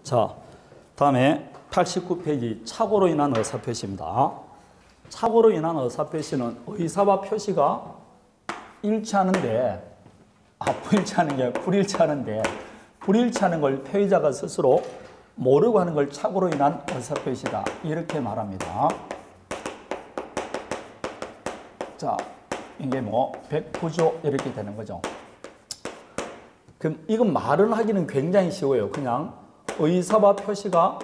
자, 다음에 89페이지 착오로 인한 의사표시입니다. 착오로 인한 의사표시는 의사와 표시가 일치하는데 불일치하는 게 불일치하는데 불일치하는 걸 표의자가 스스로 모르고 하는 걸 착오로 인한 의사표시다. 이렇게 말합니다. 자, 이게 뭐 100구조 이렇게 되는 거죠. 그럼 이건 말은 하기는 굉장히 쉬워요. 그냥 의사와 표시가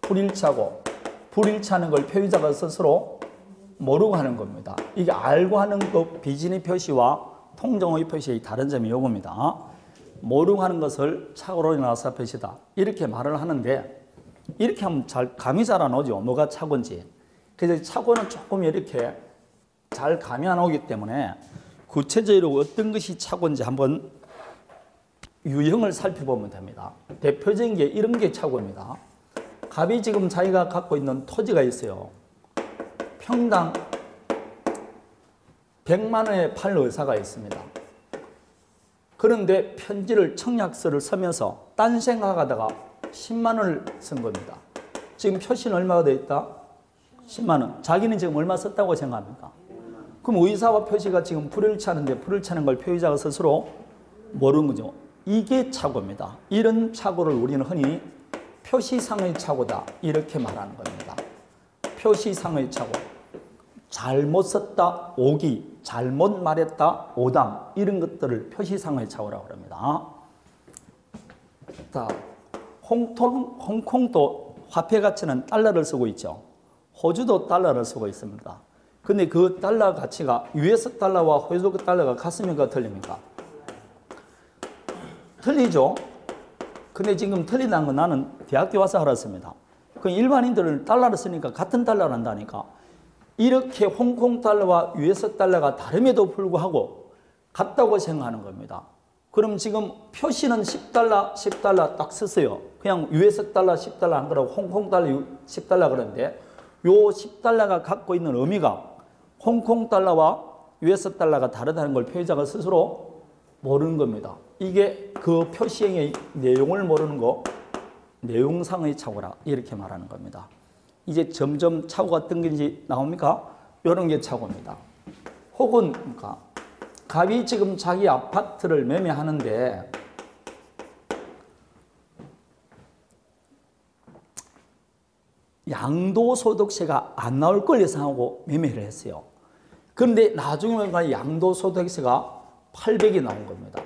불일치하고 불일치하는 걸 표의자가 스스로 모르고 하는 겁니다. 이게 알고 하는 것 비진의 표시와 통정의 표시의 다른 점이 이겁니다. 모르고 하는 것을 착오로 인한 의사표시다. 이렇게 말을 하는데 이렇게 하면 감이 잘 안 오죠. 뭐가 착오인지. 그래서 착오는 조금 이렇게 잘 감이 안 오기 때문에 구체적으로 어떤 것이 착오인지 한번 유형을 살펴보면 됩니다. 대표적인 게 이런 게 착오입니다. 갑이 지금 자기가 갖고 있는 토지가 있어요. 평당 100만 원에 팔 의사가 있습니다. 그런데 편지를 청약서를 쓰면서 딴 생각하다가 10만 원을 쓴 겁니다. 지금 표시는 얼마가 돼 있다? 10만 원. 자기는 지금 얼마 썼다고 생각합니까? 그럼 의사와 표시가 지금 불일치하는데 불일치하는 걸 표의자가 스스로 모르는 거죠. 이게 착오입니다. 이런 착오를 우리는 흔히 표시상의 착오다. 이렇게 말하는 겁니다. 표시상의 착오. 잘못 썼다, 오기, 잘못 말했다, 오담, 이런 것들을 표시상의 착오라고 합니다. 자, 홍콩도 화폐 가치는 달러를 쓰고 있죠. 호주도 달러를 쓰고 있습니다. 근데 그 달러 가치가 US 달러와 호주 달러가 같습니까? 틀립니까? 틀리죠. 근데 지금 틀리다는 건 나는 대학교 와서 알았습니다. 그 일반인들은 달러를 쓰니까 같은 달러를 한다니까. 이렇게 홍콩 달러와 US 달러가 다름에도 불구하고 같다고 생각하는 겁니다. 그럼 지금 표시는 10달러, 10달러 딱 쓰세요. 그냥 US 달러 10달러 한 거라고 홍콩 달러 10달러 그러는데 요 10달러가 갖고 있는 의미가 홍콩 달러와 US 달러가 다르다는 걸 표의자가 스스로 모르는 겁니다. 이게 그 표시행의 내용을 모르는 거, 내용상의 착오라 이렇게 말하는 겁니다. 이제 점점 착오가 어떤 건지 나옵니까? 이런 게 착오입니다. 혹은 그러니까 갑이 지금 자기 아파트를 매매하는데 양도소득세가 안 나올 걸 예상하고 매매를 했어요. 그런데 나중에 보니까 양도소득세가 800이 나온 겁니다.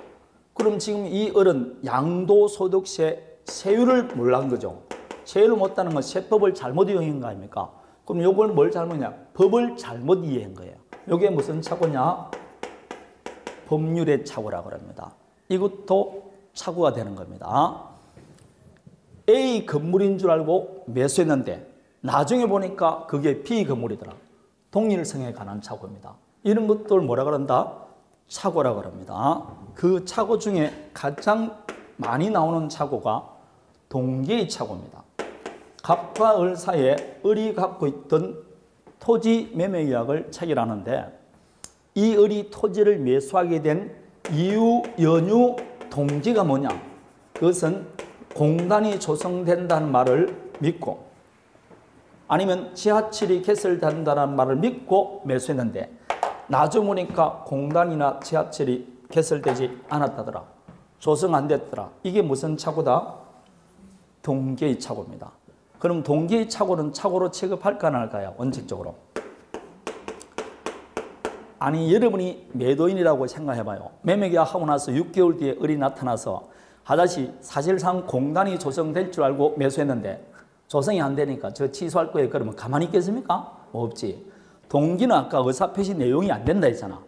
그럼 지금 이 어른 양도소득세 세율을 몰란 거죠. 세율을 못다는 건 세법을 잘못 이용한 거 아닙니까? 그럼 요걸 뭘 잘못이냐? 법을 잘못 이해한 거예요. 이게 무슨 착오냐? 법률의 착오라고 합니다. 이것도 착오가 되는 겁니다. A 건물인 줄 알고 매수했는데 나중에 보니까 그게 B 건물이더라. 동일성에 관한 착오입니다. 이런 것들 뭐라 그런다? 착오라고 합니다. 그 착오 중에 가장 많이 나오는 착오가 동기의 착오입니다. 갑과 을 사이에 을이 갖고 있던 토지 매매 계약을 체결하는데 이 을이 토지를 매수하게 된 이유, 연유, 동기가 뭐냐? 그것은 공단이 조성된다는 말을 믿고 아니면 지하철이 개설된다는 말을 믿고 매수했는데 나중에 보니까 공단이나 지하철이 개설되지 않았다더라. 조성 안 됐더라. 이게 무슨 착오다? 동기의 착오입니다. 그럼 동기의 착오는 착오로 취급할까 안 할까요? 원칙적으로. 아니 여러분이 매도인이라고 생각해봐요. 매매계약하고 나서 6개월 뒤에 을이 나타나서 하다시 사실상 공단이 조성될 줄 알고 매수했는데 조성이 안 되니까 저 취소할 거예요. 그러면 가만히 있겠습니까? 없지. 동기는 아까 의사표시 내용이 안 된다 했잖아.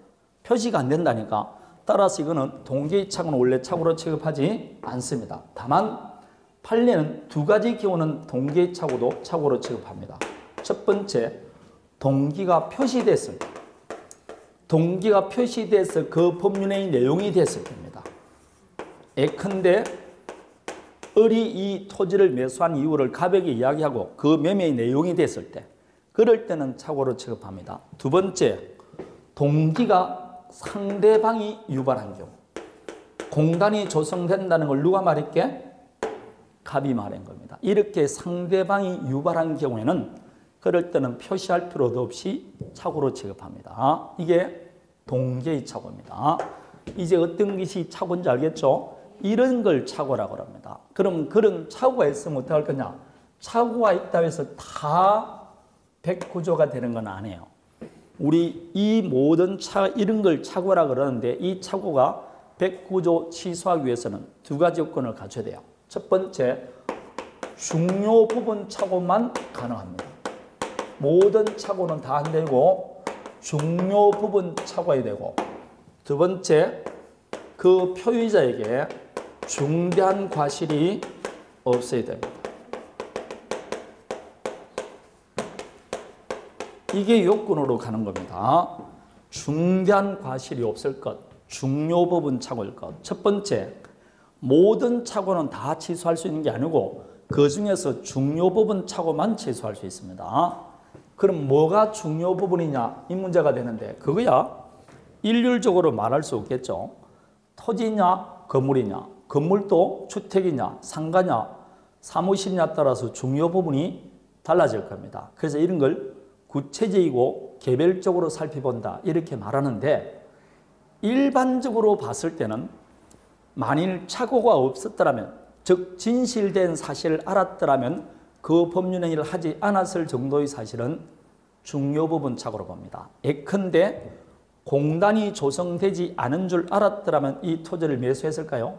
표시가 안 된다니까. 따라서 이거는 동기의 착오는 원래 착오로 취급하지 않습니다. 다만 판례는 두 가지 경우는 동기의 착오도 착오로 취급합니다. 첫 번째, 동기가 표시됐을 때. 동기가 표시돼서 그 법률의 내용이 됐을 때입니다. 예컨대 을이 이 토지를 매수한 이유를 갑에게 이야기하고 그 매매의 내용이 됐을 때 그럴 때는 착오로 취급합니다. 두 번째, 동기가 상대방이 유발한 경우. 공단이 조성된다는 걸 누가 말했게? 갑이 말한 겁니다. 이렇게 상대방이 유발한 경우에는 그럴 때는 표시할 필요도 없이 착오로 취급합니다. 이게 동계의 착오입니다. 이제 어떤 것이 착오인지 알겠죠? 이런 걸 착오라고 합니다. 그럼 그런 착오가 있으면 어떻게 할 거냐? 착오가 있다고 해서 다 백구조가 되는 건 아니에요. 우리 이 모든 이런 걸 착오라고 그러는데 이 착오가 백구조 취소하기 위해서는 두 가지 요건을 갖춰야 돼요. 첫 번째, 중요 부분 착오만 가능합니다. 모든 착오는 다 안 되고 중요 부분 착오해야 되고, 두 번째, 그 표의자에게 중대한 과실이 없어야 됩니다. 이게 요건으로 가는 겁니다. 중대한 과실이 없을 것, 중요 부분 착오일 것. 첫 번째, 모든 착오는 다 취소할 수 있는 게 아니고 그 중에서 중요 부분 착오만 취소할 수 있습니다. 그럼 뭐가 중요 부분이냐 이 문제가 되는데, 그거야 일률적으로 말할 수 없겠죠. 토지냐 건물이냐, 건물도 주택이냐 상가냐 사무실이냐 따라서 중요 부분이 달라질 겁니다. 그래서 이런 걸 구체적이고 개별적으로 살펴본다 이렇게 말하는데, 일반적으로 봤을 때는 만일 착오가 없었더라면, 즉 진실된 사실을 알았더라면 그 법률행위를 하지 않았을 정도의 사실은 중요 부분 착오로 봅니다. 예컨대 공단이 조성되지 않은 줄 알았더라면 이 토지를 매수했을까요?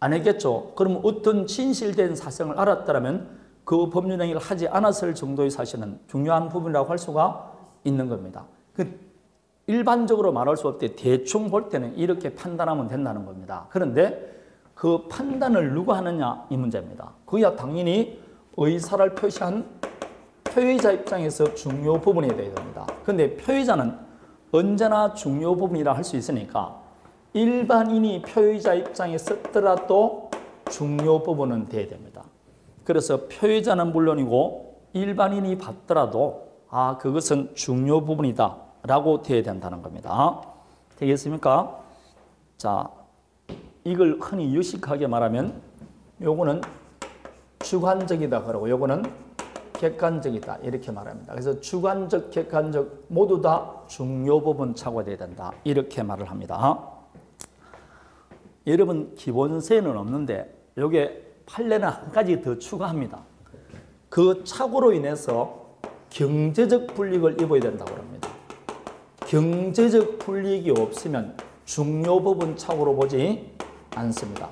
안 했겠죠. 그럼 어떤 진실된 사실을 알았더라면 그 법률행위를 하지 않았을 정도의 사실은 중요한 부분이라고 할 수가 있는 겁니다. 일반적으로 말할 수 없대 대충 볼 때는 이렇게 판단하면 된다는 겁니다. 그런데 그 판단을 누가 하느냐 이 문제입니다. 그야 당연히 의사를 표시한 표의자 입장에서 중요 부분이 되어야 됩니다. 그런데 표의자는 언제나 중요 부분이라 할 수 있으니까 일반인이 표의자 입장에 썼더라도 중요 부분은 돼야 됩니다. 그래서 표의자는 물론이고 일반인이 봤더라도 그것은 중요 부분이다 라고 돼야 된다는 겁니다. 되겠습니까? 자, 이걸 흔히 유식하게 말하면 요거는 주관적이다 그러고 요거는 객관적이다 이렇게 말합니다. 그래서 주관적, 객관적 모두 다 중요 부분 착오가 돼야 된다 이렇게 말을 합니다. 여러분 기본세는 없는데 요게 판례는 한 가지 더 추가합니다. 그 착오로 인해서 경제적 불이익을 입어야 된다고 합니다. 경제적 불이익이 없으면 중요 부분 착오로 보지 않습니다.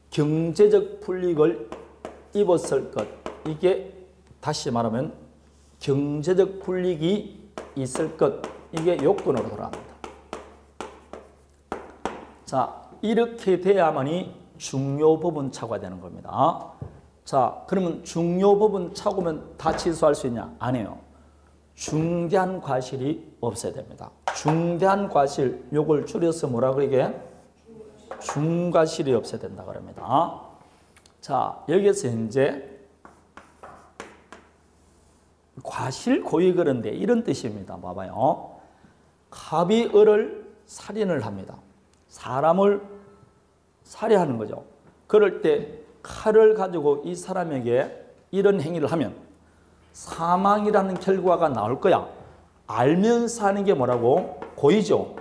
경제적 불이익을 입었을 것, 이게 다시 말하면 경제적 불이익이 있을 것, 이게 요건으로 돌아갑니다. 자, 이렇게 돼야만이 중요 부분 착오가 되는 겁니다. 자, 그러면 중요 부분 착오면 다 취소할 수 있냐? 아니에요. 중대한 과실이 없어야 됩니다. 중대한 과실, 요걸 줄여서 뭐라 그러게? 중과실이 없어야 된다 그럽니다. 자, 여기서 이제 과실 고의거른데 이런 뜻입니다. 봐봐요. 갑이 을을 살인을 합니다. 사람을 살해하는 거죠. 그럴 때 칼을 가지고 이 사람에게 이런 행위를 하면 사망이라는 결과가 나올 거야. 알면서 하는 게 뭐라고? 고의죠.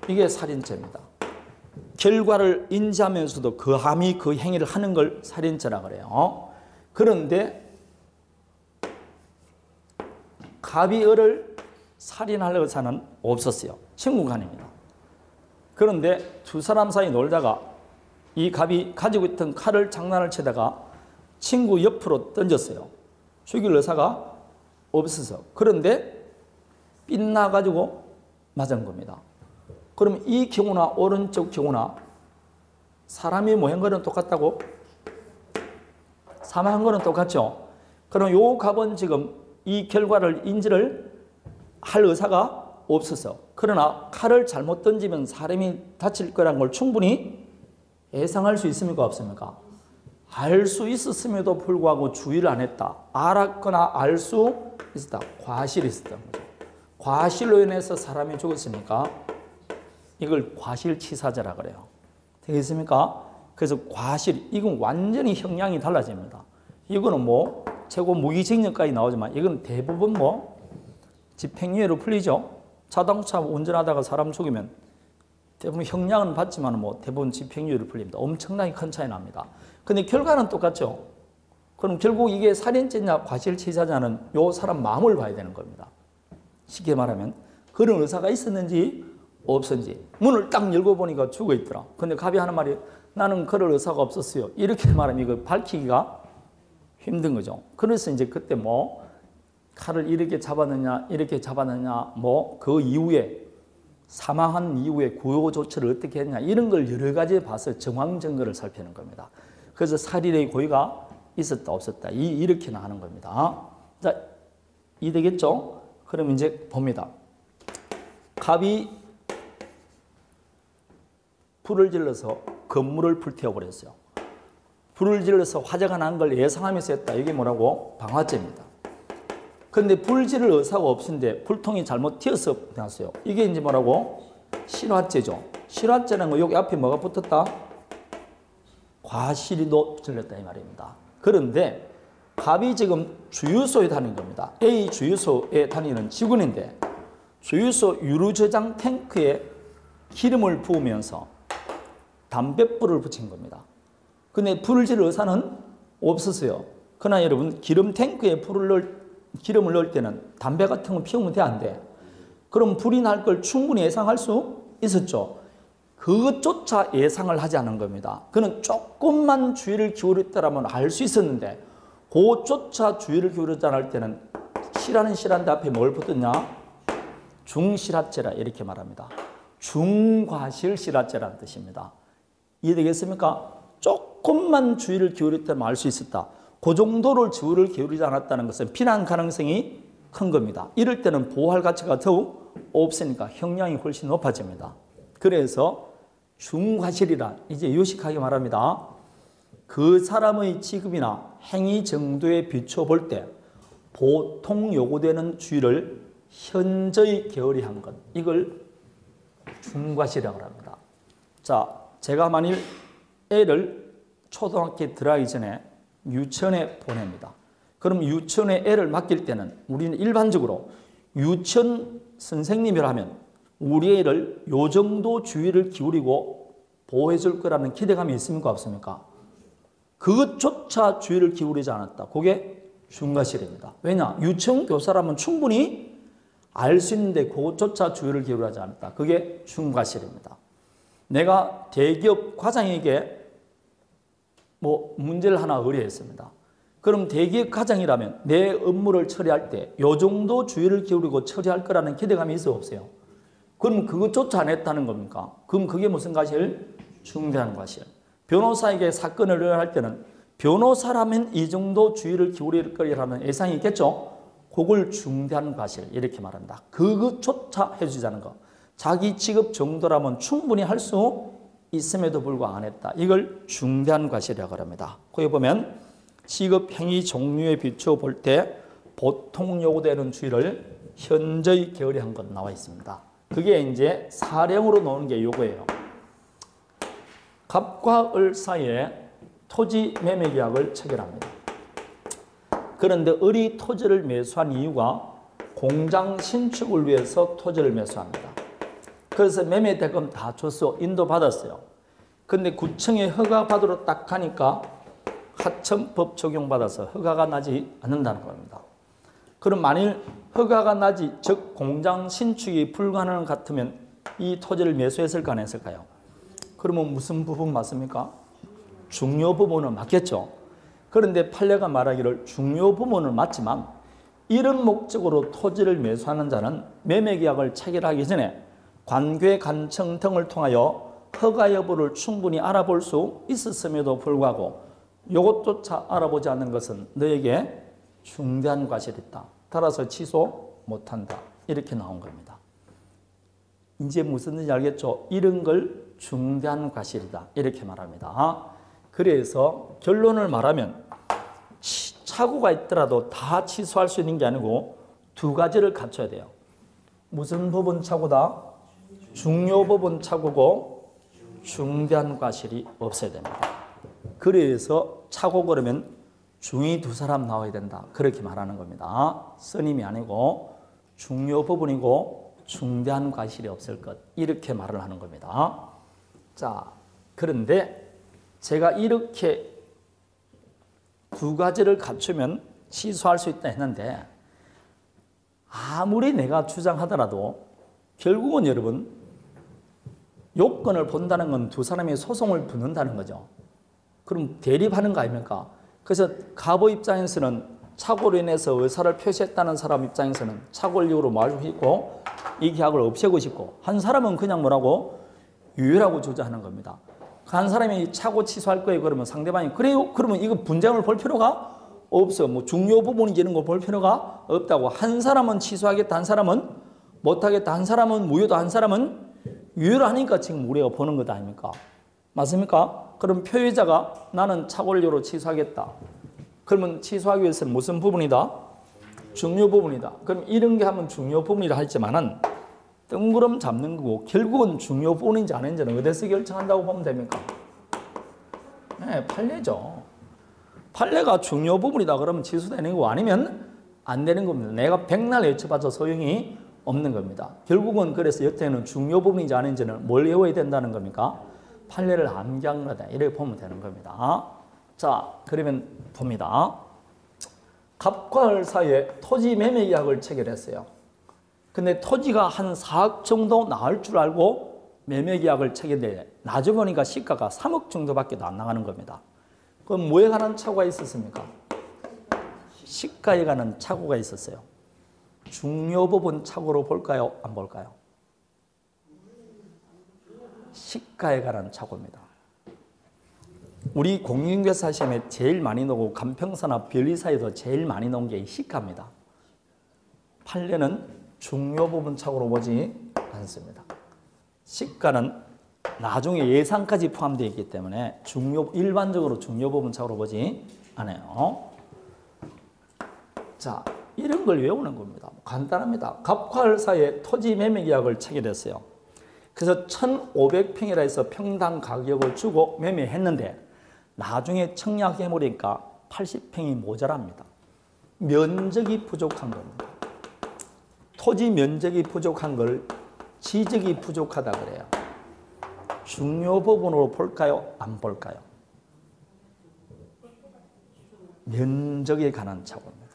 이게 살인죄입니다. 결과를 인지하면서도 감히 그 행위를 하는 걸 살인죄라고 그래요. 그런데 갑이 을을 살인하려고 사는 없었어요. 친구 간입니다. 그런데 두 사람 사이 놀다가 이 갑이 가지고 있던 칼을 장난을 치다가 친구 옆으로 던졌어요. 죽일 의사가 없어서. 그런데 빗나가지고 맞은 겁니다. 그럼 이 경우나 오른쪽 경우나 사람이 모한 거는 똑같다고? 사망한 거는 똑같죠? 그럼 요 갑은 지금 이 결과를 인지를 할 의사가 없어서, 그러나 칼을 잘못 던지면 사람이 다칠 거라는 걸 충분히 예상할 수 있습니까? 없습니까? 알 수 있었음에도 불구하고 주의를 안 했다. 알았거나 알 수 있었다. 과실이 있었던 거죠. 과실로 인해서 사람이 죽었으니까 이걸 과실치사죄라 그래요. 되겠습니까? 그래서 과실, 이건 완전히 형량이 달라집니다. 이거는 뭐 최고 무기징역까지 나오지만 이건 대부분 뭐 집행유예로 풀리죠. 자동차 운전하다가 사람 죽이면 대부분 형량은 받지만 뭐 대부분 집행유예로 풀립니다. 엄청나게 큰 차이 납니다. 근데 결과는 똑같죠. 그럼 결국 이게 살인죄냐 과실치사자는 요 사람 마음을 봐야 되는 겁니다. 쉽게 말하면 그런 의사가 있었는지 없었는지. 문을 딱 열고 보니까 죽어 있더라. 근데 갑이 하는 말이 나는 그럴 의사가 없었어요. 이렇게 말하면 이거 밝히기가 힘든 거죠. 그래서 이제 그때 뭐 칼을 이렇게 잡았느냐 이렇게 잡았느냐 뭐 그 이후에 사망한 이후에 구호 조치를 어떻게 했냐 이런 걸 여러 가지 봐서 정황 증거를 살피는 겁니다. 그래서 살인의 고의가 있었다 없었다 이렇게 나가는 겁니다. 자, 이해되겠죠? 그럼 이제 봅니다. 갑이 불을 질러서 건물을 불태워버렸어요. 불을 질러서 화재가 난 걸 예상하면서 했다. 이게 뭐라고? 방화죄입니다. 그런데 불 지를 의사가 없는데 불통이 잘못 튀어서 났어요. 이게 이제 뭐라고? 실화죄죠. 실화죄는 거 여기 앞에 뭐가 붙었다? 과실이도 질렀다 이 말입니다. 그런데 갑이 지금 주유소에 다니는 겁니다. A 주유소에 다니는 직원인데 주유소 유류저장 탱크에 기름을 부으면서 담뱃불을 붙인 겁니다. 근데 불을 지를 의사는 없었어요. 그러나 여러분 기름 탱크에 기름을 넣을 때는 담배 같은 거 피우면 돼 안 돼? 그럼 불이 날 걸 충분히 예상할 수 있었죠. 그것조차 예상을 하지 않은 겁니다. 그는 조금만 주의를 기울였다면 알 수 있었는데 그것조차 주의를 기울이지 않을 때는 실화는 실화인데 앞에 뭘 붙었냐? 중실화죄라 이렇게 말합니다. 중과실 실화죄라는 뜻입니다. 이해되겠습니까? 조금만 주의를 기울였다면 알 수 있었다. 그 정도를 주의를 기울이지 않았다는 것은 피난 가능성이 큰 겁니다. 이럴 때는 보호할 가치가 더욱 없으니까 형량이 훨씬 높아집니다. 그래서 중과실이라 이제 요식하게 말합니다. 그 사람의 직업이나 행위 정도에 비춰볼 때 보통 요구되는 주의를 현저히 게으리한 것. 이걸 중과실이라고 합니다. 자, 제가 만일 애를 초등학교에 들어가기 전에 유치원에 보냅니다. 그럼 유치원에 애를 맡길 때는 우리는 일반적으로 유치원 선생님이라면 우리 애를 요 정도 주의를 기울이고 보호해 줄 거라는 기대감이 있습니까 없습니까? 그것조차 주의를 기울이지 않았다. 그게 중과실입니다. 왜냐? 유치원 교사라면 충분히 알 수 있는데 그것조차 주의를 기울이지 않았다. 그게 중과실입니다. 내가 대기업 과장에게 뭐 문제를 하나 의뢰했습니다. 그럼 대기업 과장이라면 내 업무를 처리할 때 요 정도 주의를 기울이고 처리할 거라는 기대감이 있어 없어요? 그럼 그것조차 안 했다는 겁니까? 그럼 그게 무슨 과실? 중대한 과실. 변호사에게 사건을 의뢰할 때는 변호사라면 이 정도 주의를 기울일 거라는 예상이 있겠죠? 그걸 중대한 과실 이렇게 말한다. 그것조차 해주지 않은 거. 자기 직업 정도라면 충분히 할 수 있음에도 불구하고 안 했다. 이걸 중대한 과실이라고 합니다. 거기 보면 직업 행위 종류에 비추어 볼 때 보통 요구되는 주의를 현저히 게으리한 것 나와 있습니다. 그게 이제 사령으로 나오는 게 요거예요. 갑과 을 사이에 토지 매매 계약을 체결합니다. 그런데 을이 토지를 매수한 이유가 공장 신축을 위해서 토지를 매수합니다. 그래서 매매 대금 다 줬어. 인도받았어요. 근데 구청에 허가 받으러 딱 가니까 하청법 적용받아서 허가가 나지 않는다는 겁니다. 그럼 만일 허가가 나지, 즉 공장 신축이 불가능한 것 같으면 이 토지를 매수했을까 안 했을까요? 그러면 무슨 부분 맞습니까? 중요 부분은 맞겠죠. 그런데 판례가 말하기를 중요 부분은 맞지만 이런 목적으로 토지를 매수하는 자는 매매계약을 체결하기 전에 관괴 간청 등을 통하여 허가 여부를 충분히 알아볼 수 있었음에도 불구하고 이것조차 알아보지 않는 것은 너에게 중대한 과실이 있다. 따라서 취소 못한다. 이렇게 나온 겁니다. 이제 무슨 뜻인지 알겠죠? 이런 걸 중대한 과실이다. 이렇게 말합니다. 그래서 결론을 말하면 착오가 있더라도 다 취소할 수 있는 게 아니고 두 가지를 갖춰야 돼요. 무슨 부분 착오다? 중요 부분 착오고 중대한 과실이 없어야 됩니다. 그래서 차고 그러면 중이 두 사람 나와야 된다. 그렇게 말하는 겁니다. 스님이 아니고 중요 부분이고 중대한 과실이 없을 것. 이렇게 말을 하는 겁니다. 자, 그런데 제가 이렇게 두 가지를 갖추면 취소할 수 있다 했는데 아무리 내가 주장하더라도 결국은 여러분 요건을 본다는 건 두 사람이 소송을 붙는다는 거죠. 그럼 대립하는 거 아닙니까? 그래서 갑의 입장에서는 착오로 인해서 의사를 표시했다는 사람 입장에서는 착오를 이유로 말고 싶고 이 계약을 없애고 싶고 한 사람은 그냥 뭐라고 유예라고 주장하는 겁니다. 한 사람이 착오 취소할 거예요. 그러면 상대방이 그래요? 그러면 이거 분쟁을 볼 필요가 없어. 뭐 중요 부분인지 이런 거 볼 필요가 없다고. 한 사람은 취소하겠다. 한 사람은 못하겠다. 한 사람은 무효다. 한 사람은 유예를 하니까 지금 우리가 보는 것 아닙니까? 맞습니까? 그럼 표의자가 나는 착오료로 취소하겠다. 그러면 취소하기 위해서는 무슨 부분이다? 중요 부분이다. 그럼 이런 게 하면 중요 부분이라 했지만은 뜬구름 잡는 거고 결국은 중요 부분인지 아닌지는 어디서 결정한다고 보면 됩니까? 네, 판례죠. 판례가 중요 부분이다 그러면 취소되는 거고 아니면 안 되는 겁니다. 내가 백날 여쭤봐도 소용이 없는 겁니다. 결국은 그래서 여태는 중요 부분인지 아닌지는 뭘 외워야 된다는 겁니까? 판례를 암기하다 이렇게 보면 되는 겁니다. 자, 그러면 봅니다. 갑과 을 사이에 토지 매매 계약을 체결했어요. 근데 토지가 한 4억 정도 나올 줄 알고 매매 계약을 체결해. 나중에 보니까 시가가 3억 정도밖에 안 나가는 겁니다. 그럼 뭐에 관한 착오가 있었습니까? 시가에 관한 착오가 있었어요. 중요 부분 착오로 볼까요? 안 볼까요? 시가에 관한 착오입니다. 우리 공인중개사 시험에 제일 많이 나오고 간평사나 변리사에도 제일 많이 나온 게 시가입니다. 판례는 중요 부분 착오로 보지 않습니다. 시가는 나중에 예상까지 포함되어 있기 때문에 일반적으로 중요 부분 착오로 보지 않아요. 자, 이런 걸 외우는 겁니다. 간단합니다. 갑과 을 사이에 토지 매매 계약을 체결했어요. 그래서 1,500평이라 해서 평당 가격을 주고 매매했는데 나중에 청약해보니까 80평이 모자랍니다. 면적이 부족한 겁니다. 토지 면적이 부족한 걸 지적이 부족하다 그래요. 중요 부분으로 볼까요? 안 볼까요? 면적에 관한 착오입니다.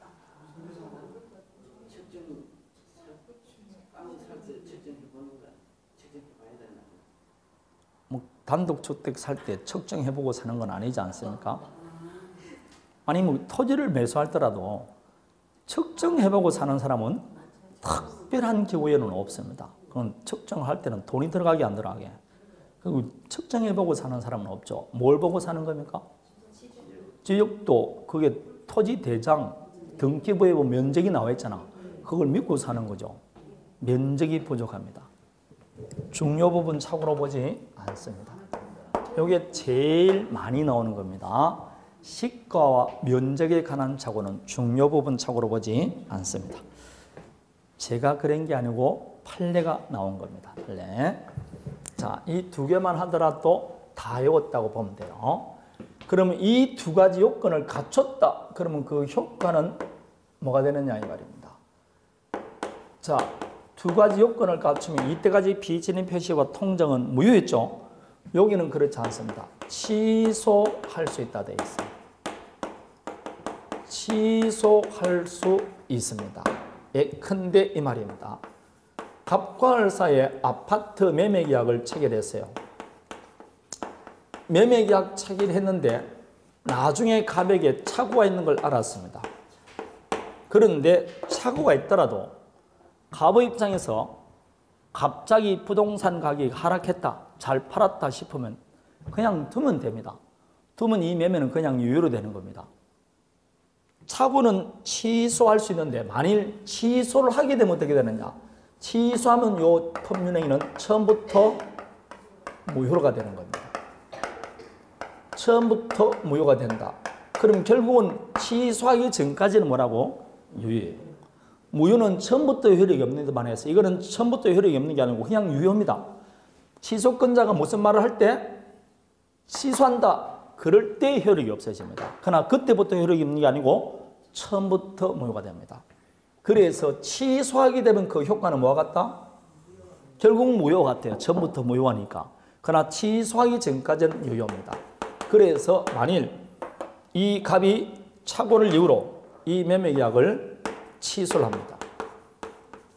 뭐 단독주택 살 때 측정해보고 사는 건 아니지 않습니까? 아니 뭐 토지를 매수하더라도 측정해보고 사는 사람은 특별한 경우에는 없습니다. 그건 측정할 때는 돈이 들어가게 안 들어가게. 그리고 측정해보고 사는 사람은 없죠. 뭘 보고 사는 겁니까? 지역도 그게 토지 대장 등기부에 보면 면적이 나와 있잖아. 그걸 믿고 사는 거죠. 면적이 부족합니다. 중요 부분 착오로 보지 않습니다. 이게 제일 많이 나오는 겁니다. 시가와 면적에 관한 착오는 중요 부분 착오로 보지 않습니다. 제가 그런 게 아니고 판례가 나온 겁니다. 판례. 자, 이 두 개만 하더라도 다 외웠다고 보면 돼요. 그러면 이 두 가지 요건을 갖췄다. 그러면 그 효과는 뭐가 되느냐 이 말입니다. 자, 두 가지 요건을 갖추면 이때까지 비진입 표시와 통정은 무효였죠. 여기는 그렇지 않습니다. 취소할 수 있다 돼 있어요. 취소할 수 있습니다. 예컨대 이 말입니다. 갑과 을 사이에 아파트 매매 계약을 체결했어요. 매매 계약 체결했는데 나중에 갑에게 착오가 있는 걸 알았습니다. 그런데 착오가 있더라도 갑의 입장에서 갑자기 부동산 가격이 하락했다, 잘 팔았다 싶으면 그냥 두면 됩니다. 두면 이 매매는 그냥 유효로 되는 겁니다. 착오는 취소할 수 있는데 만일 취소를 하게 되면 어떻게 되느냐? 취소하면 요 법률행위는 처음부터 무효가 되는 겁니다. 처음부터 무효가 된다. 그럼 결국은 취소하기 전까지는 뭐라고? 유효예요. 무효는 처음부터 효력이 없는 데만 해서 이거는 처음부터 효력이 없는 게 아니고 그냥 유효입니다. 취소권자가 무슨 말을 할 때 취소한다. 그럴 때 효력이 없어집니다. 그러나 그때부터 효력이 없는 게 아니고 처음부터 무효가 됩니다. 그래서 취소하게 되면 그 효과는 뭐와 같다? 결국 무효 같아요. 처음부터 무효하니까. 그러나 취소하기 전까지는 유효입니다. 그래서 만일 이 갑이 착오를 이유로 이 매매계약을 취소를 합니다.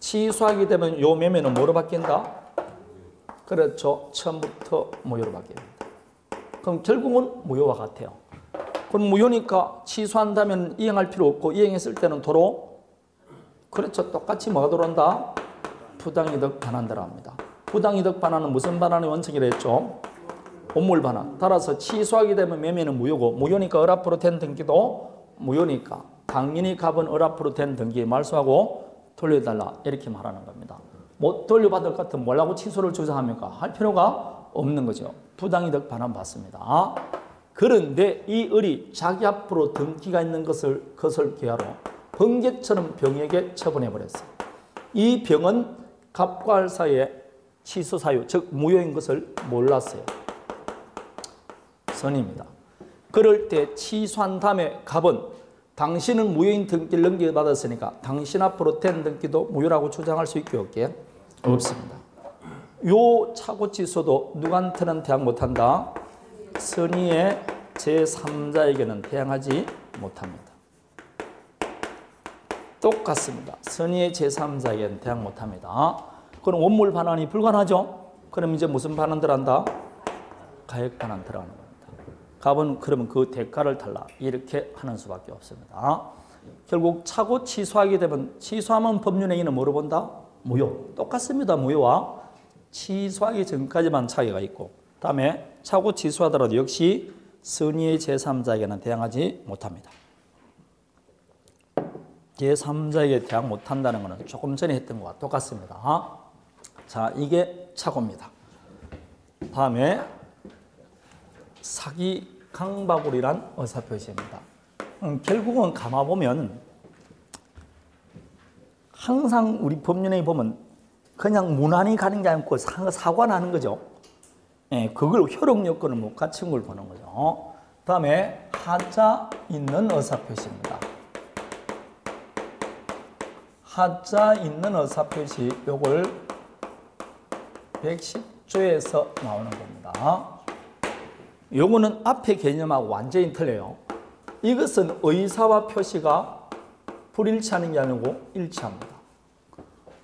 취소하게 되면 이 매매는 뭐로 바뀐다? 그렇죠. 처음부터 무효로 바뀝니다. 그럼 결국은 무효와 같아요. 그럼 무효니까 취소한다면 이행할 필요 없고 이행했을 때는 도로 그렇죠. 똑같이 뭐가 들어온다? 부당이득 반환 들어갑니다. 부당이득 반환은 무슨 반환의 원칙이라 했죠? 원물 반환. 따라서 취소하게 되면 매매는 무효고 무효니까 을 앞으로 된 등기도 무효니까 당연히 갑은 을 앞으로 된 등기에 말소하고 돌려달라 이렇게 말하는 겁니다. 못 돌려받을 것 같으면 뭐라고 취소를 주장합니까? 할 필요가 없는 거죠. 부당이득 반환 받습니다. 그런데 이 을이 자기 앞으로 등기가 있는 것을 기하로 번개처럼 병에게 처분해버렸어요. 이 병은 갑과 을 사이에 취소 사유, 즉 무효인 것을 몰랐어요. 선입니다. 그럴 때 취소한 다음에 갑은 당신은 무효인 등기를 넘겨받았으니까 당신 앞으로 된 등기도 무효라고 주장할 수 있게 없게 없습니다. 요 착오 취소도 누구한테는 대항 못한다? 선의의 제3자에게는 대항하지 못합니다. 똑같습니다. 선의의 제3자에게는 대항 못합니다. 그럼 원물 반환이 불가능하죠? 그럼 이제 무슨 반환 들어간다? 가액 반환 들어가는 겁니다. 갑은 그러면 그 대가를 달라 이렇게 하는 수밖에 없습니다. 결국 착오 취소하게 되면 취소하면 법률행위는 뭐로 본다? 무효. 똑같습니다. 무효와 취소하기 전까지만 차이가 있고 다음에 착오 취소하더라도 역시 선의의 제3자에게는 대항하지 못합니다. 제3자에게 대항 못한다는 것은 조금 전에 했던 것과 똑같습니다. 자, 이게 착오입니다. 다음에 사기 강박울이란 의사표시입니다. 결국은 감아보면 항상 우리 법률에 보면 그냥 무난히 가는 게 아니고 사고가 나는 거죠. 예, 그걸 효력 요건을 못 갖춘 걸 보는 거죠. 다음에 하자 있는 의사표시입니다. 하자 있는 의사표시 요걸 110조에서 나오는 겁니다. 요거는 앞의 개념하고 완전히 틀려요. 이것은 의사와 표시가 불일치하는 게 아니고 일치합니다.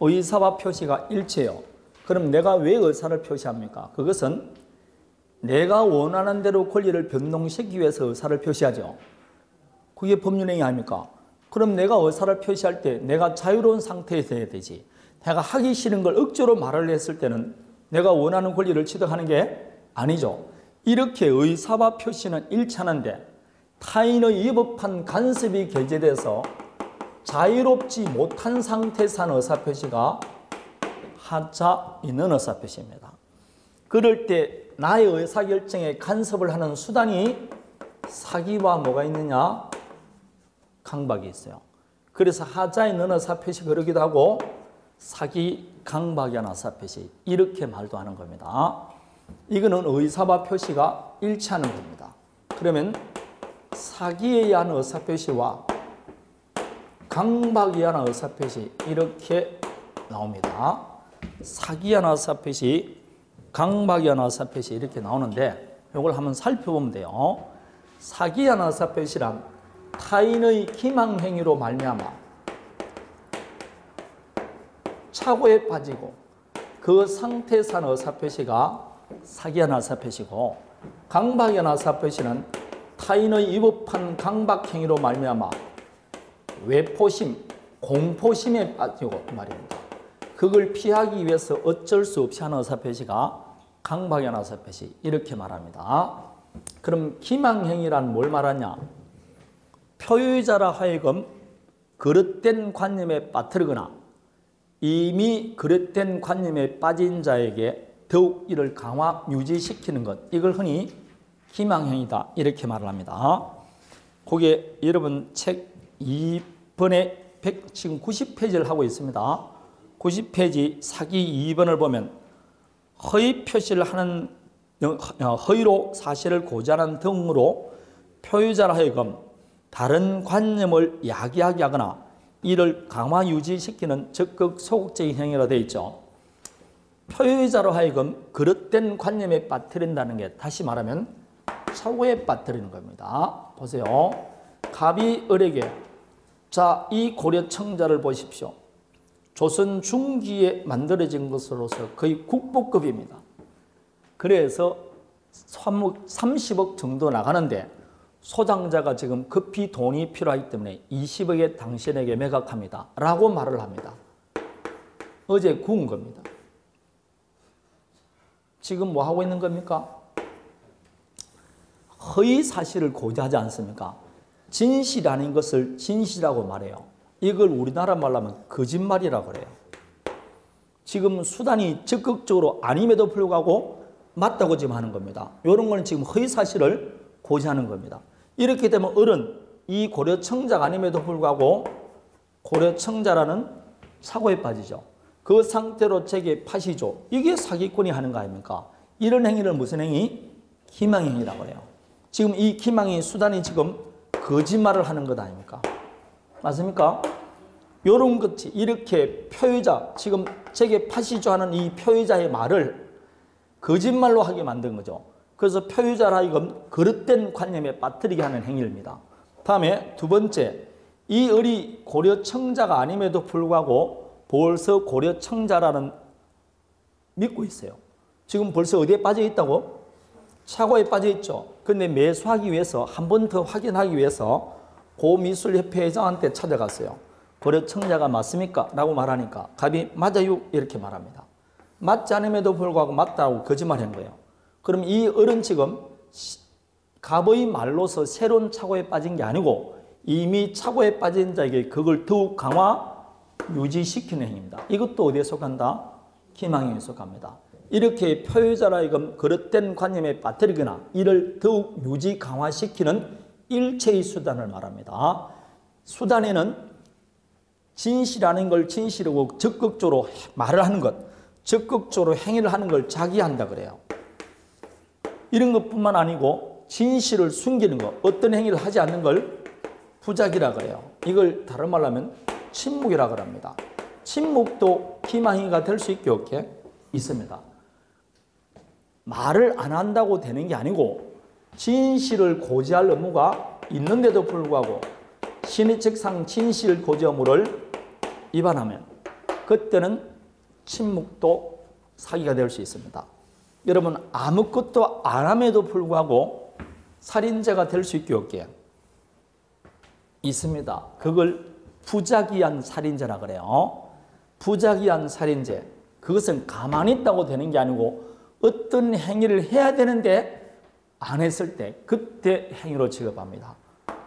의사와 표시가 일치해요. 그럼 내가 왜 의사를 표시합니까? 그것은 내가 원하는 대로 권리를 변동시키기 위해서 의사를 표시하죠. 그게 법률행위 아닙니까? 그럼 내가 의사를 표시할 때 내가 자유로운 상태에서 해야 되지. 내가 하기 싫은 걸 억지로 말을 했을 때는 내가 원하는 권리를 취득하는 게 아니죠. 이렇게 의사와 표시는 일치하는데 타인의 위법한 간섭이 게재돼서 자유롭지 못한 상태에서 한 의사표시가 하자 있는 의사표시입니다. 그럴 때 나의 의사결정에 간섭을 하는 수단이 사기와 뭐가 있느냐? 강박이 있어요. 그래서 하자 있는 의사표시 그러기도 하고 사기 강박이한 의사표시 이렇게 말도 하는 겁니다. 이거는 의사와 표시가 일치하는 겁니다. 그러면 사기에 의한 의사표시와 강박에 의한 의사표시 이렇게 나옵니다. 사기에 의한 의사표시, 강박에 의한 의사표시 이렇게 나오는데 이걸 한번 살펴보면 돼요. 사기에 의한 의사표시란 타인의 기망행위로 말미암아 착오에 빠지고 그 상태에서 한 의사표시가 사기에 의한 의사표시고 강박에 의한 의사표시는 타인의 위법한 강박행위로 말미암아 외포심, 공포심에 빠지고 말입니다. 그걸 피하기 위해서 어쩔 수 없이 하는 의사표시가 강박에 의한 의사표시 이렇게 말합니다. 그럼 기망행위란 뭘 말하냐? 표유자라 하여금 그릇된 관념에 빠뜨리거나 이미 그릇된 관념에 빠진 자에게 더욱 이를 강화, 유지시키는 것 이걸 흔히 기망행위다 이렇게 말을 합니다. 거기에 여러분 책 2번에 지금 90페이지를 하고 있습니다. 90페이지 사기 2번을 보면 허위 표시를 하는 허위로 사실을 고지하는 등으로 표의자로 하여금 다른 관념을 야기하게 하거나 이를 강화 유지시키는 적극 소극적인 행위로 되어 있죠. 표의자로 하여금 그릇된 관념에 빠뜨린다는 게 다시 말하면 사고에 빠뜨리는 겁니다. 보세요. 갑이 을에게, 자, 이 고려청자를 보십시오. 조선 중기에 만들어진 것으로서 거의 국보급입니다. 그래서 30억 정도 나가는데 소장자가 지금 급히 돈이 필요하기 때문에 20억에 당신에게 매각합니다 라고 말을 합니다. 어제 구운 겁니다. 지금 뭐 하고 있는 겁니까? 허위 사실을 고지하지 않습니까? 진실 아닌 것을 진실이라고 말해요. 이걸 우리나라 말로 하면 거짓말이라고 그래요. 지금 수단이 적극적으로 아님에도 불구하고 맞다고 지금 하는 겁니다. 이런 거는 지금 허위 사실을 고지하는 겁니다. 이렇게 되면 을은 이 고려청자가 아님에도 불구하고 고려청자라는 사고에 빠지죠. 그 상태로 제게 파시죠. 이게 사기꾼이 하는 거 아닙니까? 이런 행위를 무슨 행위? 기망행위라고 해요. 지금 이 기망의 수단이 지금 거짓말을 하는 것 아닙니까? 맞습니까? 이런 것이 이렇게 표의자, 지금 제게 파시죠 하는 이 표의자의 말을 거짓말로 하게 만든 거죠. 그래서 표의자라 하여금 그릇된 관념에 빠뜨리게 하는 행위입니다. 다음에 두 번째, 이 을이 고려청자가 아님에도 불구하고 벌써 고려청자라는 믿고 있어요. 지금 벌써 어디에 빠져 있다고? 사고에 빠져 있죠. 근데 매수하기 위해서 한 번 더 확인하기 위해서 고미술협회 회장한테 찾아갔어요. 고려청자가 맞습니까? 라고 말하니까 갑이 맞아요 이렇게 말합니다. 맞지 않음에도 불구하고 맞다고 거짓말한 거예요. 그럼 이 을은 지금 갑의 말로서 새로운 착오에 빠진 게 아니고 이미 착오에 빠진 자에게 그걸 더욱 강화 유지시키는 행위입니다. 이것도 어디에 속한다? 기망행위에 속합니다. 이렇게 표의자라 하여금 그릇된 관념에 빠뜨리거나 이를 더욱 유지 강화시키는 일체의 수단을 말합니다. 수단에는 진실하는 걸 진실이고 적극적으로 말을 하는 것, 적극적으로 행위를 하는 걸 자기한다 그래요. 이런 것뿐만 아니고 진실을 숨기는 것, 어떤 행위를 하지 않는 걸 부작이라 그래요. 이걸 다른 말로 하면 침묵이라 그럽니다. 침묵도 기망행위가 될 수 있게 없게 있습니다. 말을 안 한다고 되는 게 아니고 진실을 고지할 의무가 있는데도 불구하고 신의책상 진실 고지 의무를 위반하면 그때는 침묵도 사기가 될 수 있습니다. 여러분 아무것도 안 함에도 불구하고 살인죄가 될 수 있게 없게 있습니다. 그걸 부작위한 살인죄라 그래요. 부작위한 살인죄. 그것은 가만히 있다고 되는 게 아니고 어떤 행위를 해야 되는데 안 했을 때 그때 행위로 취급합니다.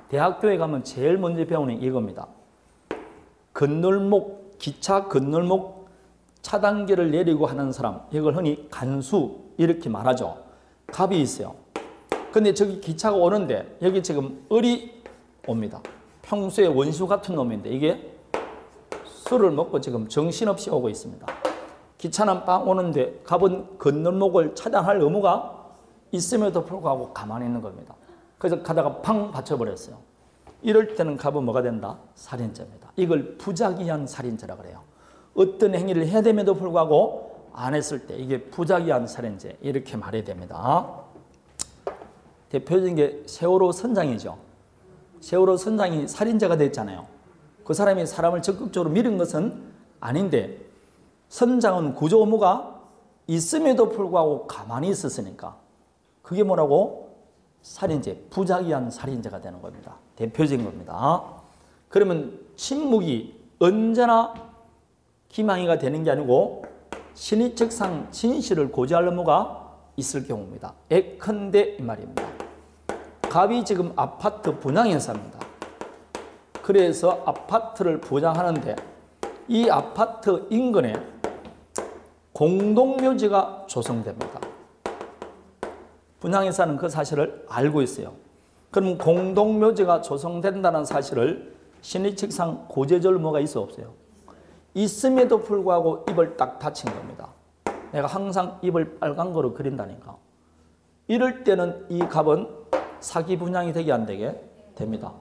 대학교에 가면 제일 먼저 배우는 이겁니다. 건널목, 기차 건널목 차단기를 내리고 하는 사람, 이걸 흔히 간수 이렇게 말하죠. 갑이 있어요. 근데 저기 기차가 오는데 여기 지금 을이 옵니다. 평소에 원수 같은 놈인데 이게 술을 먹고 지금 정신없이 오고 있습니다. 기차는 빵 오는데 갑은 건널목을 차단할 의무가 있음에도 불구하고 가만히 있는 겁니다. 그래서 가다가 팡 받쳐버렸어요. 이럴 때는 갑은 뭐가 된다? 살인죄입니다. 이걸 부작위한 살인죄라 그래요. 어떤 행위를 해야 됨에도 불구하고 안 했을 때 이게 부작위한 살인죄 이렇게 말해야 됩니다. 대표적인 게 세월호 선장이죠. 세월호 선장이 살인죄가 됐잖아요. 그 사람이 사람을 적극적으로 밀은 것은 아닌데 선장은 구조 의무가 있음에도 불구하고 가만히 있었으니까 그게 뭐라고? 살인죄, 부작위한 살인죄가 되는 겁니다. 대표적인 겁니다. 그러면 침묵이 언제나 기망이가 되는 게 아니고 신의책상 진실을 고지할 의무가 있을 경우입니다. 예컨대 이 말입니다. 갑이 지금 아파트 분양에 삽니다. 그래서 아파트를 분양하는데 이 아파트 인근에 공동묘지가 조성됩니다. 분양에 사는 그 사실을 알고 있어요. 그럼 공동묘지가 조성된다는 사실을 신의책상 고지할 의무가 있어 없어요? 있음에도 불구하고 입을 딱 닫힌 겁니다. 내가 항상 입을 빨간 거로 그린다니까. 이럴 때는 이 갑은 사기 분양이 되게 안 되게 됩니다.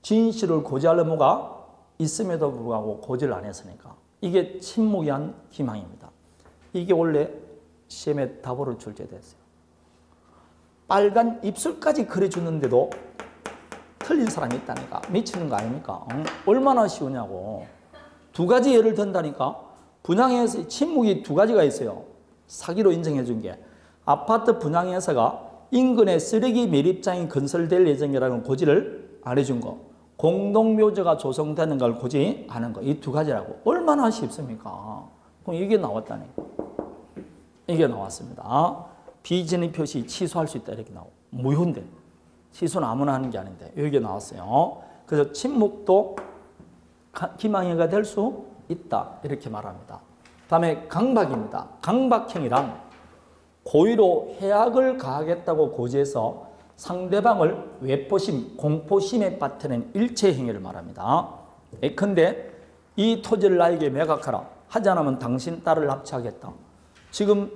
진실을 고지할 의무가 있음에도 불구하고 고지를 안 했으니까. 이게 침묵이한 기망입니다. 이게 원래 시험에 답으로 출제됐어요. 빨간 입술까지 그려주는데도 틀린 사람이 있다니까. 미치는 거 아닙니까? 얼마나 쉬우냐고. 두 가지 예를 든다니까. 분양에서 침묵이 두 가지가 있어요. 사기로 인정해 준 게. 아파트 분양회사가 인근에 쓰레기 매립장이 건설될 예정이라는 고지를 안 해준 거. 공동묘지가 조성되는 걸 고지하는 거. 이 두 가지라고. 얼마나 쉽습니까? 그럼 이게 나왔다니까. 이게 나왔습니다. 비진의 표시 취소할 수 있다 이렇게 나오고. 무효인데. 취소는 아무나 하는 게 아닌데. 여기 나왔어요. 그래서 침묵도 기망해가 될 수 있다 이렇게 말합니다. 다음에 강박입니다. 강박행위란 고의로 해악을 가하겠다고 고지해서 상대방을 외포심, 공포심에 빠뜨리는 일체 행위를 말합니다. 예컨대 이 토지를 나에게 매각하라. 하지 않으면 당신 딸을 납치하겠다. 지금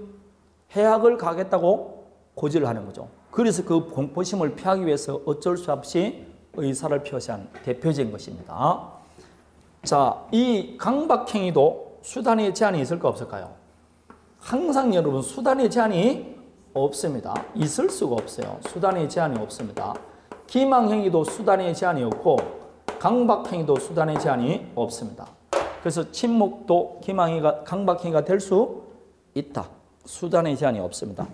해악을 가하겠다고 고지를 하는 거죠. 그래서 그 공포심을 피하기 위해서 어쩔 수 없이 의사를 표시한 대표적인 것입니다. 자, 이 강박행위도 수단의 제한이 있을까 없을까요? 항상 여러분 수단의 제한이 없습니다. 있을 수가 없어요. 수단의 제한이 없습니다. 기망행위도 수단의 제한이 없고 강박행위도 수단의 제한이 없습니다. 그래서 침묵도 기망행위가 강박행위가 될 수 있다. 수단의 제한이 없습니다.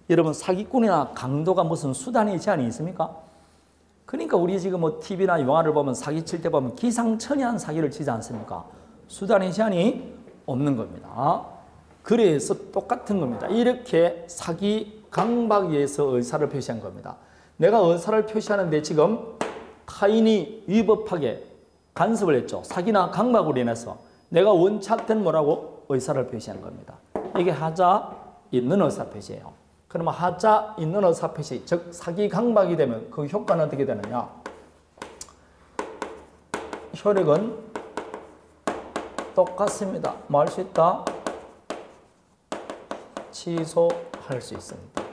여러분 사기꾼이나 강도가 무슨 수단의 제한이 있습니까? 그러니까 우리 지금 뭐 TV나 영화를 보면 사기칠 때 보면 기상천외한 사기를 치지 않습니까? 수단의 제한이 없는 겁니다. 그래서 똑같은 겁니다. 이렇게 사기 강박에 의해서 의사를 표시한 겁니다. 내가 의사를 표시하는데 지금 타인이 위법하게 간섭을 했죠. 사기나 강박으로 인해서 내가 원착된 뭐라고 의사를 표시한 겁니다. 이게 하자 있는 의사 표시예요. 그러면 하자 있는 의사 표시, 즉 사기 강박이 되면 그 효과는 어떻게 되느냐? 효력은 똑같습니다. 뭐 할 수 있다? 취소할 수 있습니다.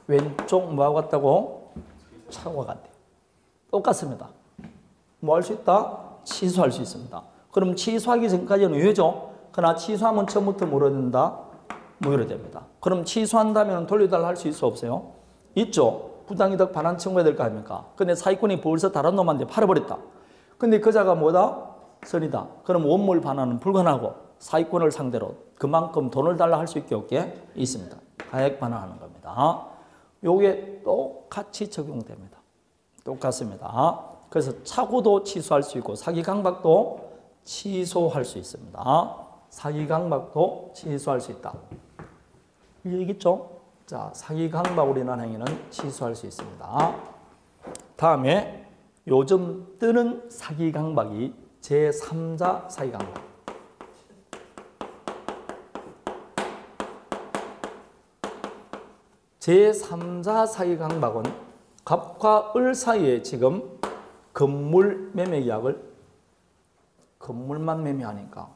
왼쪽 뭐하고 같다고? 차고가 같아요. 똑같습니다. 뭐 할 수 있다? 취소할 수 있습니다. 그럼 취소하기 전까지는 유효죠. 그러나 취소하면 처음부터 물어낸다? 무효됩니다. 그럼 취소한다면 돌려달라 할 수 있어 없어요? 있죠. 부당이득 반환 청구해야 될 거 아닙니까? 근데 사기꾼이 벌써 다른 놈한테 팔아버렸다. 근데 그자가 뭐다? 선이다. 그럼 원물 반환은 불가능하고 사기꾼을 상대로 그만큼 돈을 달라 할 수 있게 없게 있습니다. 가액 반환하는 겁니다. 요게 똑같이 적용됩니다. 똑같습니다. 그래서 착오도 취소할 수 있고 사기 강박도 취소할 수 있습니다. 사기 강박도 취소할 수 있다. 이해겠죠? 자, 사기 강박으로 인한 행위는 취소할 수 있습니다. 다음에 요즘 뜨는 사기 강박이 제3자 사기 강박. 제3자 사기 강박은 갑과 을 사이에 지금 건물 매매 계약을 건물만 매매하니까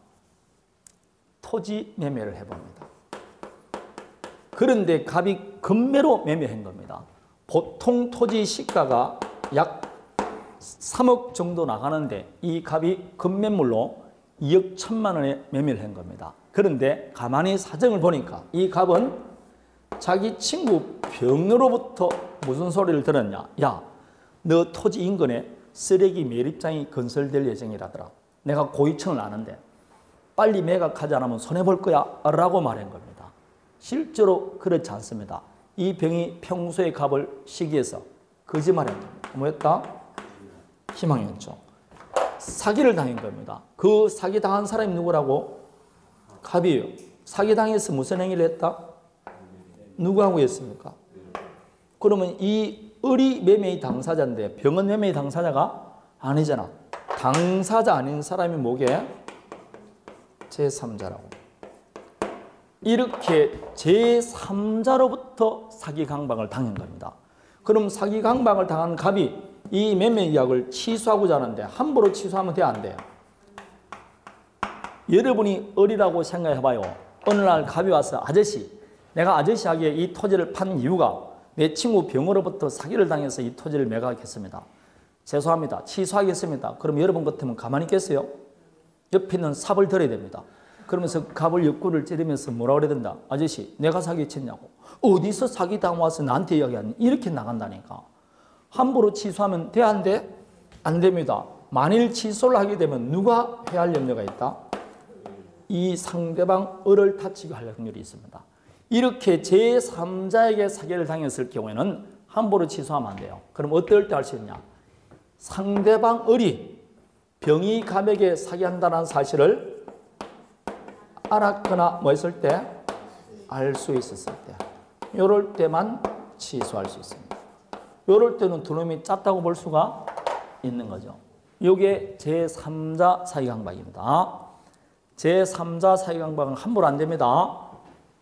토지 매매를 해봅니다. 그런데 갑이 건매로 매매한 겁니다. 보통 토지 시가가 약 3억 정도 나가는데 이 갑이 건매물로 2억 1천만 원에 매매를 한 겁니다. 그런데 가만히 사정을 보니까 이 갑은 자기 친구 병로로부터 무슨 소리를 들었냐? 야, 너 토지 인근에 쓰레기 매립장이 건설될 예정이라더라. 내가 고의청을 아는데 빨리 매각하지 않으면 손해볼 거야 라고 말한 겁니다. 실제로 그렇지 않습니다. 이 병이 평소에 갑을 시기해서 거짓말한 겁니다. 뭐였다? 희망이었죠. 사기를 당한 겁니다. 그 사기당한 사람이 누구라고? 갑이에요. 사기당해서 무슨 행위를 했다? 누구하고 했습니까? 그러면 이 을이 매매의 당사자인데 병은 매매의 당사자가 아니잖아. 당사자 아닌 사람이 뭐게? 제3자라고. 이렇게 제3자로부터 사기 강박을 당한 겁니다. 그럼 사기 강박을 당한 갑이 이 매매 계약을 취소하고자 하는데 함부로 취소하면 돼야 안 돼요? 여러분이 을이라고 생각해 봐요. 어느 날 갑이 와서 아저씨, 내가 아저씨에게 이 토지를 판 이유가 내 친구 병으로부터 사기를 당해서 이 토지를 매각했습니다. 죄송합니다. 취소하겠습니다. 그럼 여러분 같으면 가만히 있겠어요? 옆에 있는 삽을 들어야 됩니다. 그러면서 갑을 옆구리를 찌르면서 뭐라고 그래야 된다? 아저씨, 내가 사기쳤냐고. 어디서 사기 당와서 나한테 이야기하니? 이렇게 나간다니까. 함부로 취소하면 돼, 안 돼? 안 됩니다. 만일 취소를 하게 되면 누가 해야 할 염려가 있다? 이 상대방 을을 다치게 할 확률이 있습니다. 이렇게 제3자에게 사기를 당했을 경우에는 함부로 취소하면 안 돼요. 그럼 어떨 때 할 수 있냐? 상대방 을이 병이 감에게 사기한다는 사실을 알았거나 뭐 했을 때? 알 수 있었을 때. 이럴 때만 취소할 수 있습니다. 이럴 때는 두 놈이 짰다고 볼 수가 있는 거죠. 이게 제3자 사기강박입니다. 제3자 사기강박은 함부로 안 됩니다.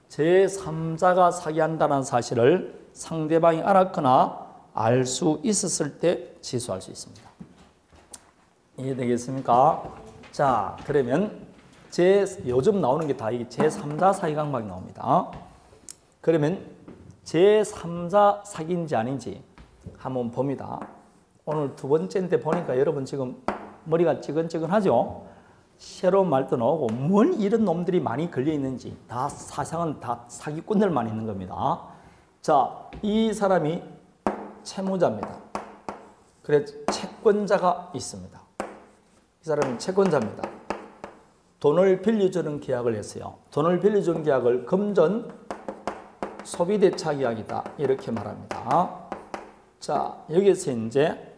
제3자가 사기한다는 사실을 상대방이 알았거나 알 수 있었을 때 취소할 수 있습니다. 이해되겠습니까? 자, 그러면 요즘 나오는 게 다 이게 제3자 사기강박이 나옵니다. 그러면 제3자 사기인지 아닌지 한번 봅니다. 오늘 두 번째인데 보니까 여러분 지금 머리가 찌근찌근하죠? 새로운 말도 나오고 뭔 이런 놈들이 많이 걸려 있는지 다 사상은 다 사기꾼들만 있는 겁니다. 자, 이 사람이 채무자입니다. 그래서 채권자가 있습니다. 이 사람은 채권자입니다. 돈을 빌려주는 계약을 했어요. 돈을 빌려주는 계약을 금전 소비대차 계약이다 이렇게 말합니다. 자, 여기서 이제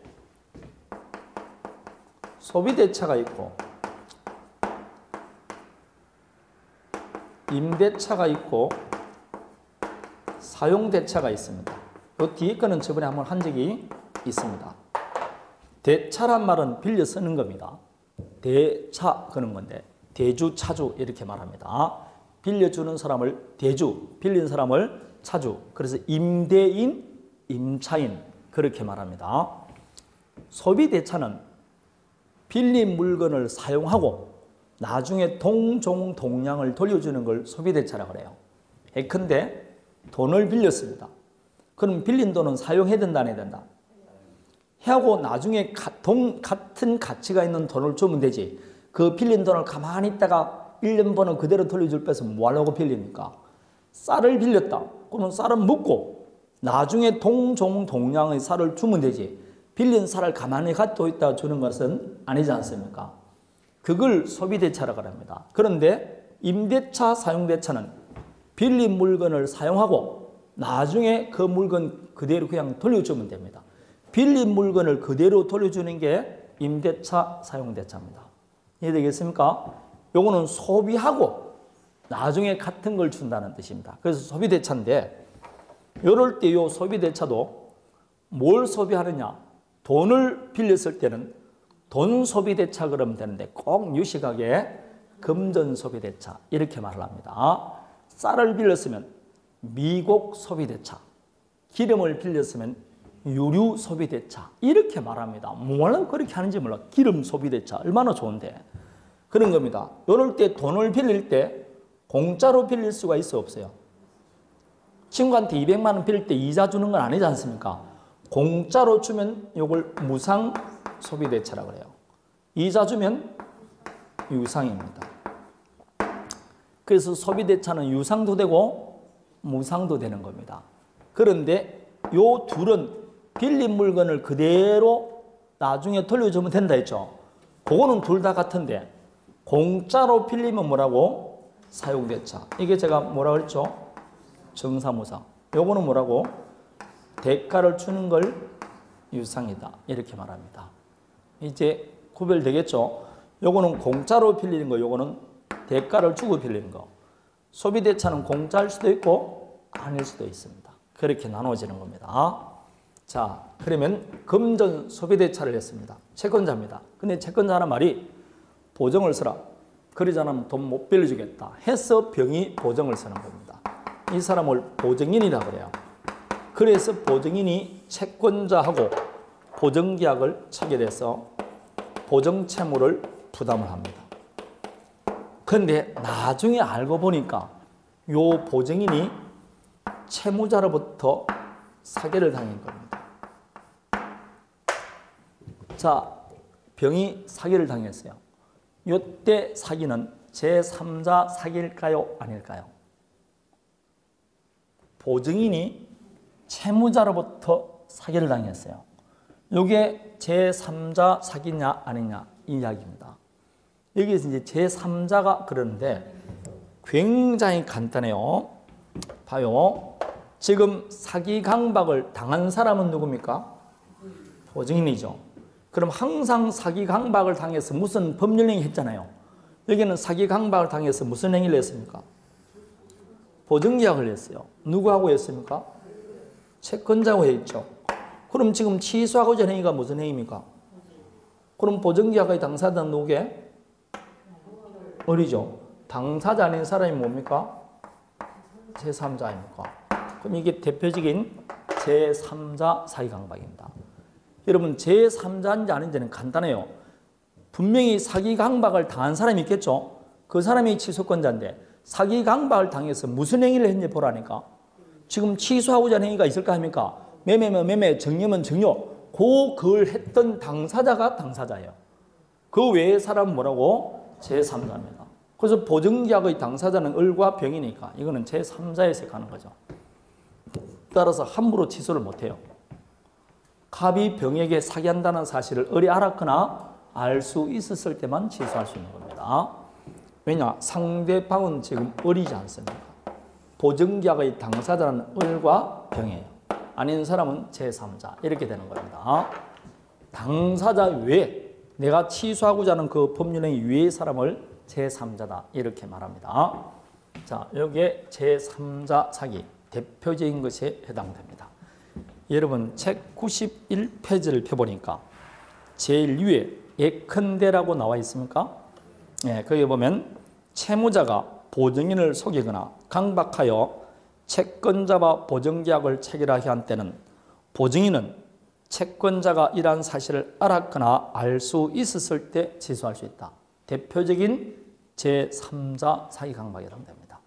소비대차가 있고 임대차가 있고 사용대차가 있습니다. 이 뒤에 거는 저번에 한번 한 적이 있습니다. 대차란 말은 빌려 쓰는 겁니다. 대차 그런 건데 대주, 차주 이렇게 말합니다. 빌려주는 사람을 대주, 빌린 사람을 차주. 그래서 임대인, 임차인 그렇게 말합니다. 소비대차는 빌린 물건을 사용하고 나중에 동종 동량을 돌려주는 걸 소비대차라고 그래요. 예컨대 돈을 빌렸습니다. 그럼 빌린 돈은 사용해야 된다, 안 해야 된다? 하고 나중에 같은 가치가 있는 돈을 주면 되지. 그 빌린 돈을 가만히 있다가 1년 번은 그대로 돌려줄 빼서 뭐 하려고 빌립니까? 쌀을 빌렸다. 그러면 쌀은 묻고 나중에 동종 동량의 쌀을 주면 되지. 빌린 쌀을 가만히 갖고 있다가 주는 것은 아니지 않습니까? 그걸 소비대차라고 합니다. 그런데 임대차, 사용대차는 빌린 물건을 사용하고 나중에 그 물건 그대로 그냥 돌려주면 됩니다. 빌린 물건을 그대로 돌려주는 게 임대차, 사용대차입니다. 이해되겠습니까? 요거는 소비하고 나중에 같은 걸 준다는 뜻입니다. 그래서 소비대차인데 이럴 때 요 소비대차도 뭘 소비하느냐? 돈을 빌렸을 때는 돈 소비대차 그러면 되는데 꼭 유식하게 금전 소비대차 이렇게 말을 합니다. 쌀을 빌렸으면 미곡 소비대차, 기름을 빌렸으면 유류 소비대차 이렇게 말합니다. 뭐라고 그렇게 하는지 몰라. 기름 소비대차 얼마나 좋은데 그런 겁니다. 이럴 때 돈을 빌릴 때 공짜로 빌릴 수가 있어 없어요? 친구한테 200만 원 빌릴 때 이자 주는 건 아니지 않습니까? 공짜로 주면 이걸 무상 소비대차라고 해요. 이자 주면 유상입니다. 그래서 소비대차는 유상도 되고 무상도 되는 겁니다. 그런데 요 둘은 빌린 물건을 그대로 나중에 돌려주면 된다 했죠. 그거는 둘 다 같은데 공짜로 빌리면 뭐라고? 사용대차. 이게 제가 뭐라고 했죠? 정사무상. 요거는 뭐라고? 대가를 주는 걸 유상이다. 이렇게 말합니다. 이제 구별되겠죠? 요거는 공짜로 빌리는 거, 요거는 대가를 주고 빌리는 거. 소비대차는 공짜일 수도 있고 아닐 수도 있습니다. 그렇게 나눠지는 겁니다. 자, 그러면 금전 소비대차를 했습니다. 채권자입니다. 근데 채권자라는 말이 보증을 서라. 그러지 않으면 돈 못 빌려주겠다. 해서 병이 보증을 서는 겁니다. 이 사람을 보증인이라고 그래요. 그래서 보증인이 채권자하고 보증계약을 체결해서 보증채무를 부담을 합니다. 그런데 나중에 알고 보니까 요 보증인이 채무자로부터 사기를 당한 겁니다. 자, 병이 사기를 당했어요. 이때 사기는 제3자 사기일까요? 아닐까요? 보증인이 채무자로부터 사기를 당했어요. 이게 제3자 사기냐 아니냐 이 이야기입니다. 여기서 이제 제3자가 그러는데 굉장히 간단해요. 봐요. 지금 사기 강박을 당한 사람은 누굽니까? 보증인이죠. 그럼 항상 사기 강박을 당해서 무슨 법률 행위 했잖아요. 여기는 사기 강박을 당해서 무슨 행위를 했습니까? 보증계약을 했어요. 누구하고 했습니까? 채권자하고 했죠. 그럼 지금 취소하고자 하는 행위가 무슨 행위입니까? 그럼 보증계약의 당사자는 누구게? 어리죠. 당사자 아닌 사람이 뭡니까? 제3자입니까? 그럼 이게 대표적인 제3자 사기강박입니다. 여러분 제3자인지 아닌지는 간단해요. 분명히 사기 강박을 당한 사람이 있겠죠. 그 사람이 취소권자인데 사기 강박을 당해서 무슨 행위를 했는지 보라니까. 지금 취소하고자 하는 행위가 있을까 합니까? 매매면 매매, 정려면 정려. 그걸 했던 당사자가 당사자예요. 그 외의 사람은 뭐라고? 제3자입니다. 그래서 보증계약의 당사자는 을과 병이니까 이거는 제3자에 속하는 거죠. 따라서 함부로 취소를 못해요. 갑이 병에게 사기한다는 사실을 을이 알았거나 알 수 있었을 때만 취소할 수 있는 겁니다. 왜냐? 상대방은 지금 을이지 않습니까? 보증계약의 당사자는 을과 병이에요. 아닌 사람은 제3자 이렇게 되는 겁니다. 당사자 외에 내가 취소하고자 하는 그 법률행위 외의 사람을 제3자다 이렇게 말합니다. 자, 여기에 제3자 사기 대표적인 것에 해당됩니다. 여러분 책 91페이지를 펴보니까 제일 위에 예컨대라고 나와 있습니까? 네, 거기 보면 채무자가 보증인을 속이거나 강박하여 채권자와 보증계약을 체결하게 한 때는 보증인은 채권자가 이러한 사실을 알았거나 알 수 있었을 때 취소할 수 있다. 대표적인 제3자 사기강박이라고 됩니다.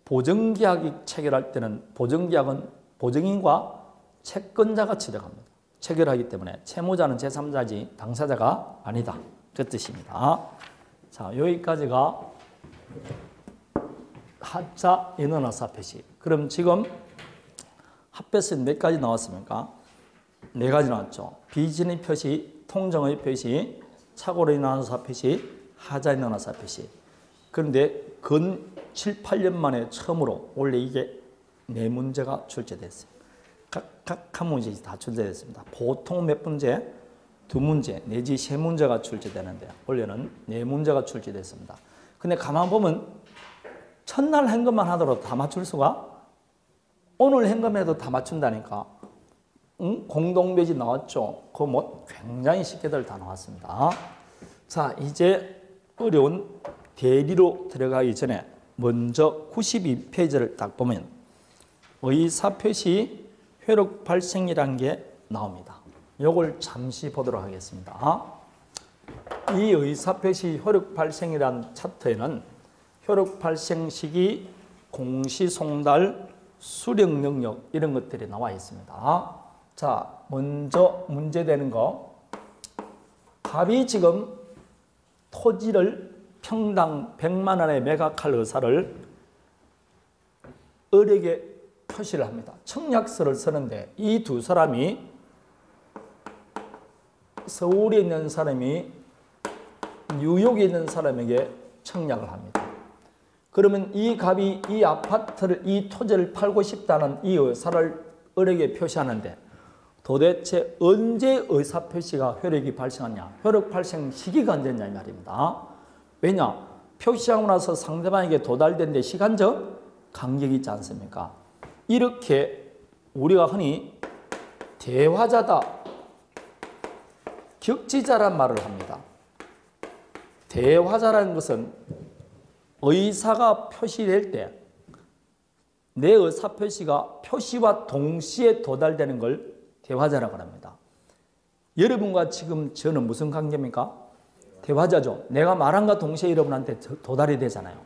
보증계약이 체결할 때는 보증계약은 보증인과 채권자가 취득합니다. 체결하기 때문에 채무자는 제3자지 당사자가 아니다. 그 뜻입니다. 자, 여기까지가 하자, 인원화사 표시. 그럼 지금 합표는 몇 가지 나왔습니까? 네 가지 나왔죠. 비진의 표시, 통정의 표시, 착오로 인한 사 표시, 하자 인원화사 표시. 그런데 근 7, 8년 만에 처음으로 원래 이게 네 문제가 출제됐어요. 각 한 문제씩 다 출제됐습니다. 보통 몇 문제? 두 문제 내지 세 문제가 출제되는데 원래는 네 문제가 출제됐습니다. 근데 가만 보면 첫날 한 것만 하더라도 다 맞출 수가 오늘 한 것만 해도 다 맞춘다니까. 공동묘지 나왔죠. 그거 뭐 굉장히 쉽게들 다 나왔습니다. 자, 이제 어려운 대리로 들어가기 전에 먼저 92페이지를 딱 보면 의사표시 효력 발생이라는 게 나옵니다. 이걸 잠시 보도록 하겠습니다. 이 의사표시 효력 발생이라는 차트에는 효력 발생 시기, 공시송달, 수령 능력 이런 것들이 나와 있습니다. 자, 먼저 문제되는 거. 갑이 지금 토지를 평당 100만 원에 매각할 의사를 을에게 표시를 합니다. 청약서를 쓰는데 이 두 사람이 서울에 있는 사람이 뉴욕에 있는 사람에게 청약을 합니다. 그러면 이 갑이 이 아파트를, 이 토지를 팔고 싶다는 이 의사를 을에게 표시하는데 도대체 언제 의사표시가 효력이 발생하냐? 효력 발생 시기가 언제냐 이 말입니다. 왜냐? 표시하고 나서 상대방에게 도달된 데 시간적 간격이 있지 않습니까? 이렇게 우리가 흔히 대화자다, 격지자란 말을 합니다. 대화자라는 것은 의사가 표시될 때 내 의사 표시가 표시와 동시에 도달되는 걸 대화자라고 합니다. 여러분과 지금 저는 무슨 관계입니까? 대화자죠. 내가 말한과 동시에 여러분한테 도달이 되잖아요.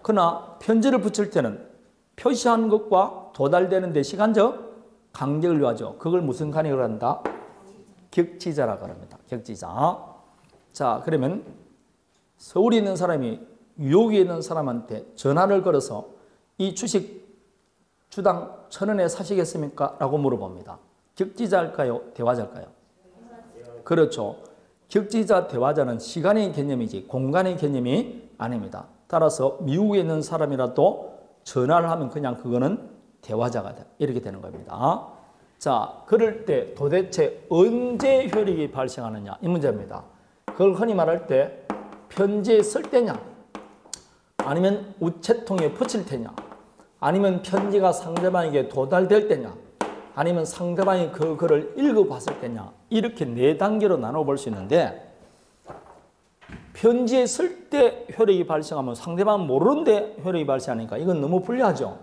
그러나 편지를 붙일 때는 표시한 것과 도달되는 데 시간적 간격을 요하죠. 그걸 무슨 간격을 한다? 격지자라고 합니다. 격지자. 자, 그러면 서울에 있는 사람이 뉴욕에 있는 사람한테 전화를 걸어서 이 주식 주당 1,000원에 사시겠습니까? 라고 물어봅니다. 격지자일까요? 대화자일까요? 그렇죠. 격지자 대화자는 시간의 개념이지 공간의 개념이 아닙니다. 따라서 미국에 있는 사람이라도 전화를 하면 그냥 그거는 대화자가 돼. 이렇게 되는 겁니다. 자, 그럴 때 도대체 언제 효력이 발생하느냐 이 문제입니다. 그걸 흔히 말할 때 편지에 쓸 때냐 아니면 우체통에 붙일 때냐 아니면 편지가 상대방에게 도달될 때냐 아니면 상대방이 그 글을 읽어봤을 때냐 이렇게 4단계로 나눠볼 수 있는데 편지에 쓸 때 효력이 발생하면 상대방은 모르는데 효력이 발생하니까 이건 너무 불리하죠.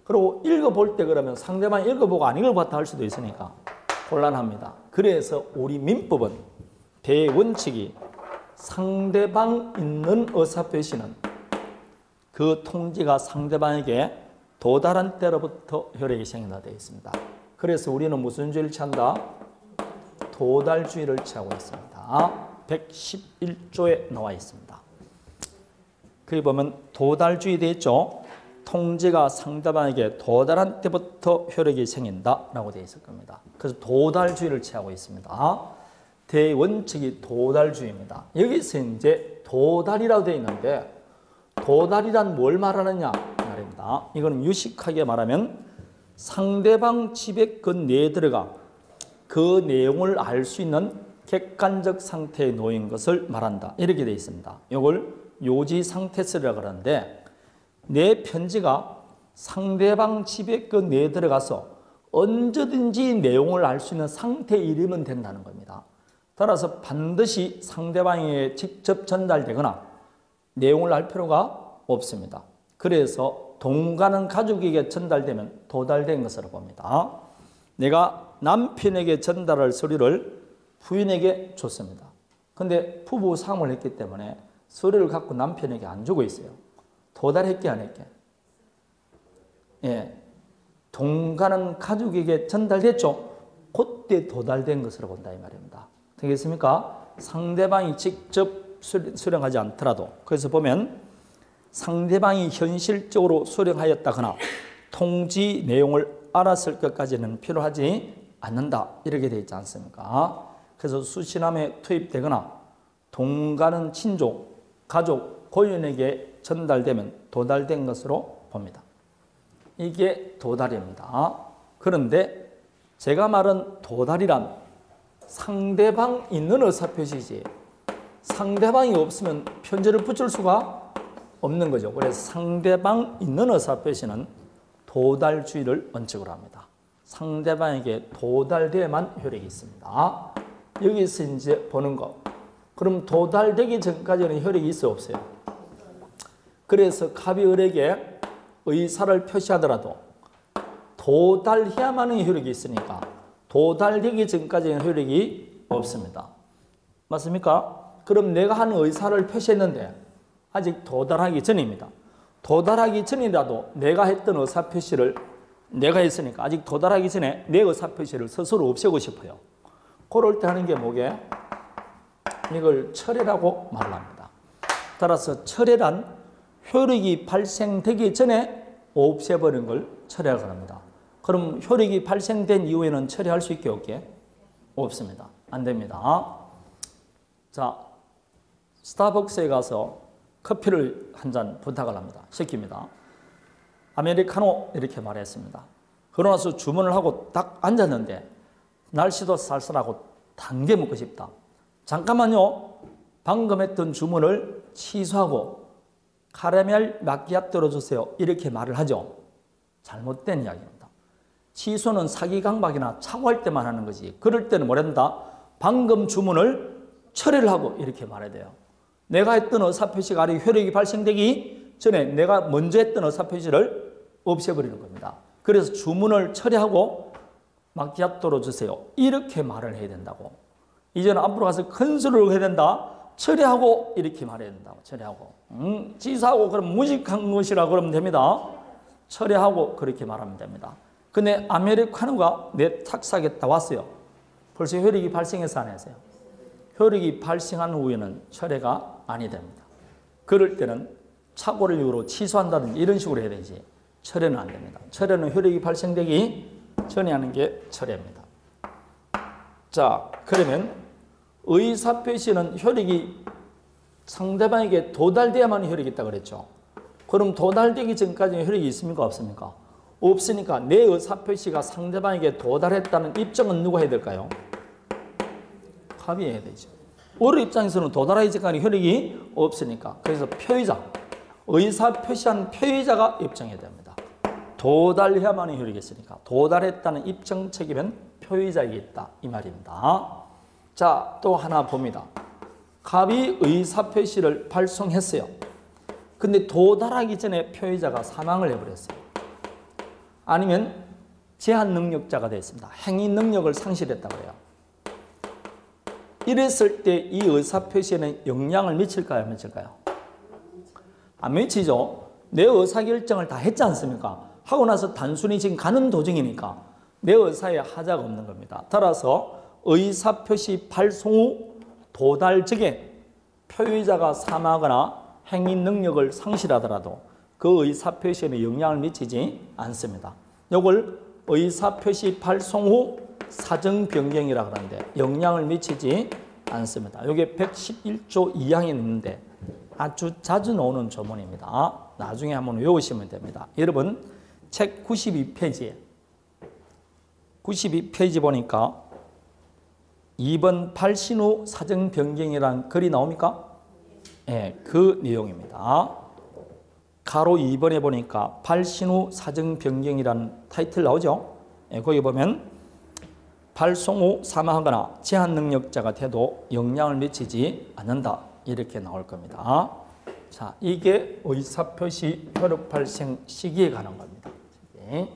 그리고 읽어볼 때 그러면 상대방이 읽어보고 안 읽어봤다 할 수도 있으니까 곤란합니다. 그래서 우리 민법은 대원칙이 상대방 있는 의사표시는 그 통지가 상대방에게 도달한 때로부터 효력이 생긴다 되어 있습니다. 그래서 우리는 무슨 주의를 취한다? 도달주의를 취하고 있습니다. 111조에 나와 있습니다. 거기 보면 도달주의 되어 있죠. 통지가 상대방에게 도달한 때부터 효력이 생긴다라고 되어 있을 겁니다. 그래서 도달주의를 취하고 있습니다. 대원칙이 도달주의입니다. 여기서 이제 도달이라고 되어 있는데 도달이란 뭘 말하느냐 말입니다. 이거는 유식하게 말하면 상대방 집에 그 내에 들어가 그 내용을 알 수 있는 객관적 상태에 놓인 것을 말한다. 이렇게 되어 있습니다. 이걸 요지상태설이라고 하는데 내 편지가 상대방 집에 그 내에 들어가서 언제든지 내용을 알 수 있는 상태에 이르면 된다는 겁니다. 따라서 반드시 상대방에게 직접 전달되거나 내용을 알 필요가 없습니다. 그래서 동가는 가족에게 전달되면 도달된 것으로 봅니다. 내가 남편에게 전달할 서류를 부인에게 줬습니다. 그런데 부부 상을 했기 때문에 서류를 갖고 남편에게 안 주고 있어요. 도달했게 안 했게? 예, 동가는 가족에게 전달됐죠. 그때 도달된 것으로 본다 이 말입니다. 되겠습니까? 상대방이 직접 수령하지 않더라도 그래서 보면 상대방이 현실적으로 수령하였다거나 통지 내용을 알았을 것까지는 필요하지 않는다 이렇게 되어 있지 않습니까? 그래서 수신함에 투입되거나 동가는 친족, 가족, 고인에게 전달되면 도달된 것으로 봅니다. 이게 도달입니다. 그런데 제가 말한 도달이란 상대방 있는 의사표시지 상대방이 없으면 편지를 붙일 수가 없는 거죠. 그래서 상대방 있는 의사표시는 도달주의를 원칙으로 합니다. 상대방에게 도달돼야만 효력이 있습니다. 여기서 이제 보는 거. 그럼 도달되기 전까지는 효력이 있어요, 없어요? 그래서 갑이 을에게 의사를 표시하더라도 도달해야만은 효력이 있으니까 도달되기 전까지는 효력이 없습니다. 맞습니까? 그럼 내가 한 의사를 표시했는데 아직 도달하기 전입니다. 도달하기 전이라도 내가 했던 의사표시를 내가 했으니까 아직 도달하기 전에 내 의사표시를 스스로 없애고 싶어요. 그럴 때 하는 게 뭐게? 이걸 철회라고 말을 합니다. 따라서 철회란 효력이 발생되기 전에 없애버린 걸 철회라고 합니다. 그럼 효력이 발생된 이후에는 처리할 수 있게 없게? 없습니다. 안 됩니다. 자, 스타벅스에 가서 커피를 한 잔 부탁을 합니다. 시킵니다. 아메리카노 이렇게 말했습니다. 그러고 나서 주문을 하고 딱 앉았는데 날씨도 쌀쌀하고 단 게 먹고 싶다. 잠깐만요. 방금 했던 주문을 취소하고 카라멜 마키아토로 주세요. 이렇게 말을 하죠. 잘못된 이야기입니다. 취소는 사기 강박이나 차고할 때만 하는 거지. 그럴 때는 뭐란다? 방금 주문을 철회를 하고 이렇게 말해야 돼요. 내가 했던 의사표시가 아직 효력이 발생되기 전에 내가 먼저 했던 의사표시를 없애버리는 겁니다. 그래서 주문을 철회하고 마키아토로 주세요. 이렇게 말을 해야 된다고. 이제는 앞으로 가서 큰 소리로 해야 된다. 철회하고 이렇게 말해야 된다고. 철회하고. 취소하고 그럼 무식한 것이라 그러면 됩니다. 철회하고 그렇게 말하면 됩니다. 근데 아메리카노가 내 탁삭에 다 왔어요. 벌써 혈액이 발생해서 안 했어요. 혈액이 발생한 후에는 철회가 아니 됩니다. 그럴 때는 착오를 이유로 취소한다든지 이런 식으로 해야 되지 철회는 안 됩니다. 철회는 혈액이 발생되기 전에 하는 게 철회입니다. 자, 그러면 의사표시는 혈액이 상대방에게 도달돼야만 혈액이 있다고 그랬죠. 그럼 도달되기 전까지는 혈액이 있습니까? 없습니까? 없으니까 내 의사표시가 상대방에게 도달했다는 입증은 누가 해야 될까요? 갑이 해야 되죠. 어른 입장에서는 도달하기 전까지 혈액이 없으니까. 그래서 표의자, 의사표시한 표의자가 입증해야 됩니다. 도달해야만 혈액이 있으니까 도달했다는 입증 책임은 표의자에게 있다 이 말입니다. 자, 또 하나 봅니다. 갑이 의사표시를 발송했어요. 근데 도달하기 전에 표의자가 사망을 해버렸어요. 아니면 제한 능력자가 됐습니다. 행위 능력을 상실했다고 해요. 이랬을 때 이 의사표시에는 영향을 미칠까요? 안 미칠까요? 안 미치죠. 내 의사결정을 다 했지 않습니까? 하고 나서 단순히 지금 가는 도중이니까 내 의사에 하자가 없는 겁니다. 따라서 의사표시 발송 후 도달 적에 표의자가 사망하거나 행위 능력을 상실하더라도 그 의사표시에는 영향을 미치지 않습니다. 이걸 의사표시 발송 후 사정 변경이라고 하는데 영향을 미치지 않습니다. 이게 111조 2항에 있는데 아주 자주 나오는 조문입니다. 나중에 한번 외우시면 됩니다. 여러분 책 92페이지에 92페이지 보니까 2번 발신 후 사정 변경이라는 글이 나옵니까? 네, 그 내용입니다. 가로 2번에 보니까 발신 후 사정 변경이라는 타이틀 나오죠? 네, 거기 보면 발송 후 사망하거나 제한 능력자가 돼도 영향을 미치지 않는다. 이렇게 나올 겁니다. 자, 이게 의사표시 혈액 발생 시기에 관한 겁니다. 네.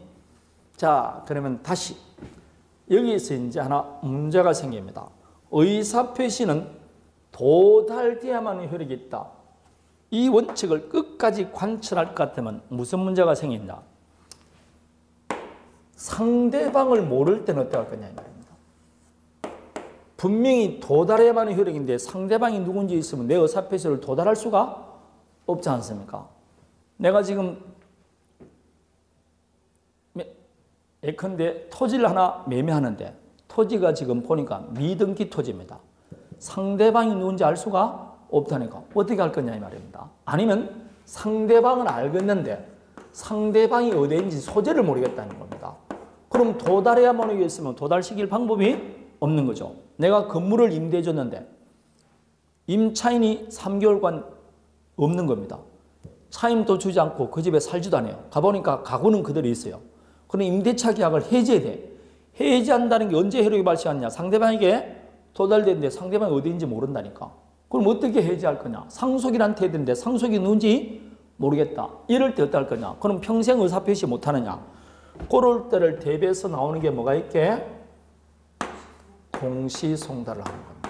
자, 그러면 다시 여기에서 이제 하나 문제가 생깁니다. 의사표시는 도달돼야만 혈액이 있다. 이 원칙을 끝까지 관철할 것 같으면 무슨 문제가 생긴다? 상대방을 모를 때는 어떻게 할 거냐 이 말입니다. 분명히 도달해야만 하는 혈액인데 상대방이 누군지 있으면 내 의사표시를 도달할 수가 없지 않습니까? 내가 지금 예컨대 토지를 하나 매매하는데 토지가 지금 보니까 미등기 토지입니다. 상대방이 누군지 알 수가 없다니까 어떻게 할 거냐 이 말입니다. 아니면 상대방은 알겠는데 상대방이 어디인지 소재를 모르겠다는 겁니다. 그럼 도달해야만 하겠으면 도달시킬 방법이 없는 거죠. 내가 건물을 임대해 줬는데 임차인이 3개월간 없는 겁니다. 차임도 주지 않고 그 집에 살지도 않아요. 가보니까 가구는 그대로 있어요. 그럼 임대차 계약을 해지해야 돼. 해지한다는 게 언제 효력이 발생하느냐. 상대방에게 도달되는데 상대방이 어디인지 모른다니까. 그럼 어떻게 해지할 거냐. 상속인한테 해야 되는데 상속이 누군지 모르겠다. 이럴 때 어떻게 할 거냐. 그럼 평생 의사표시 못하느냐. 그럴 때를 대비해서 나오는 게 뭐가 있게? 공시송달을 하는 겁니다.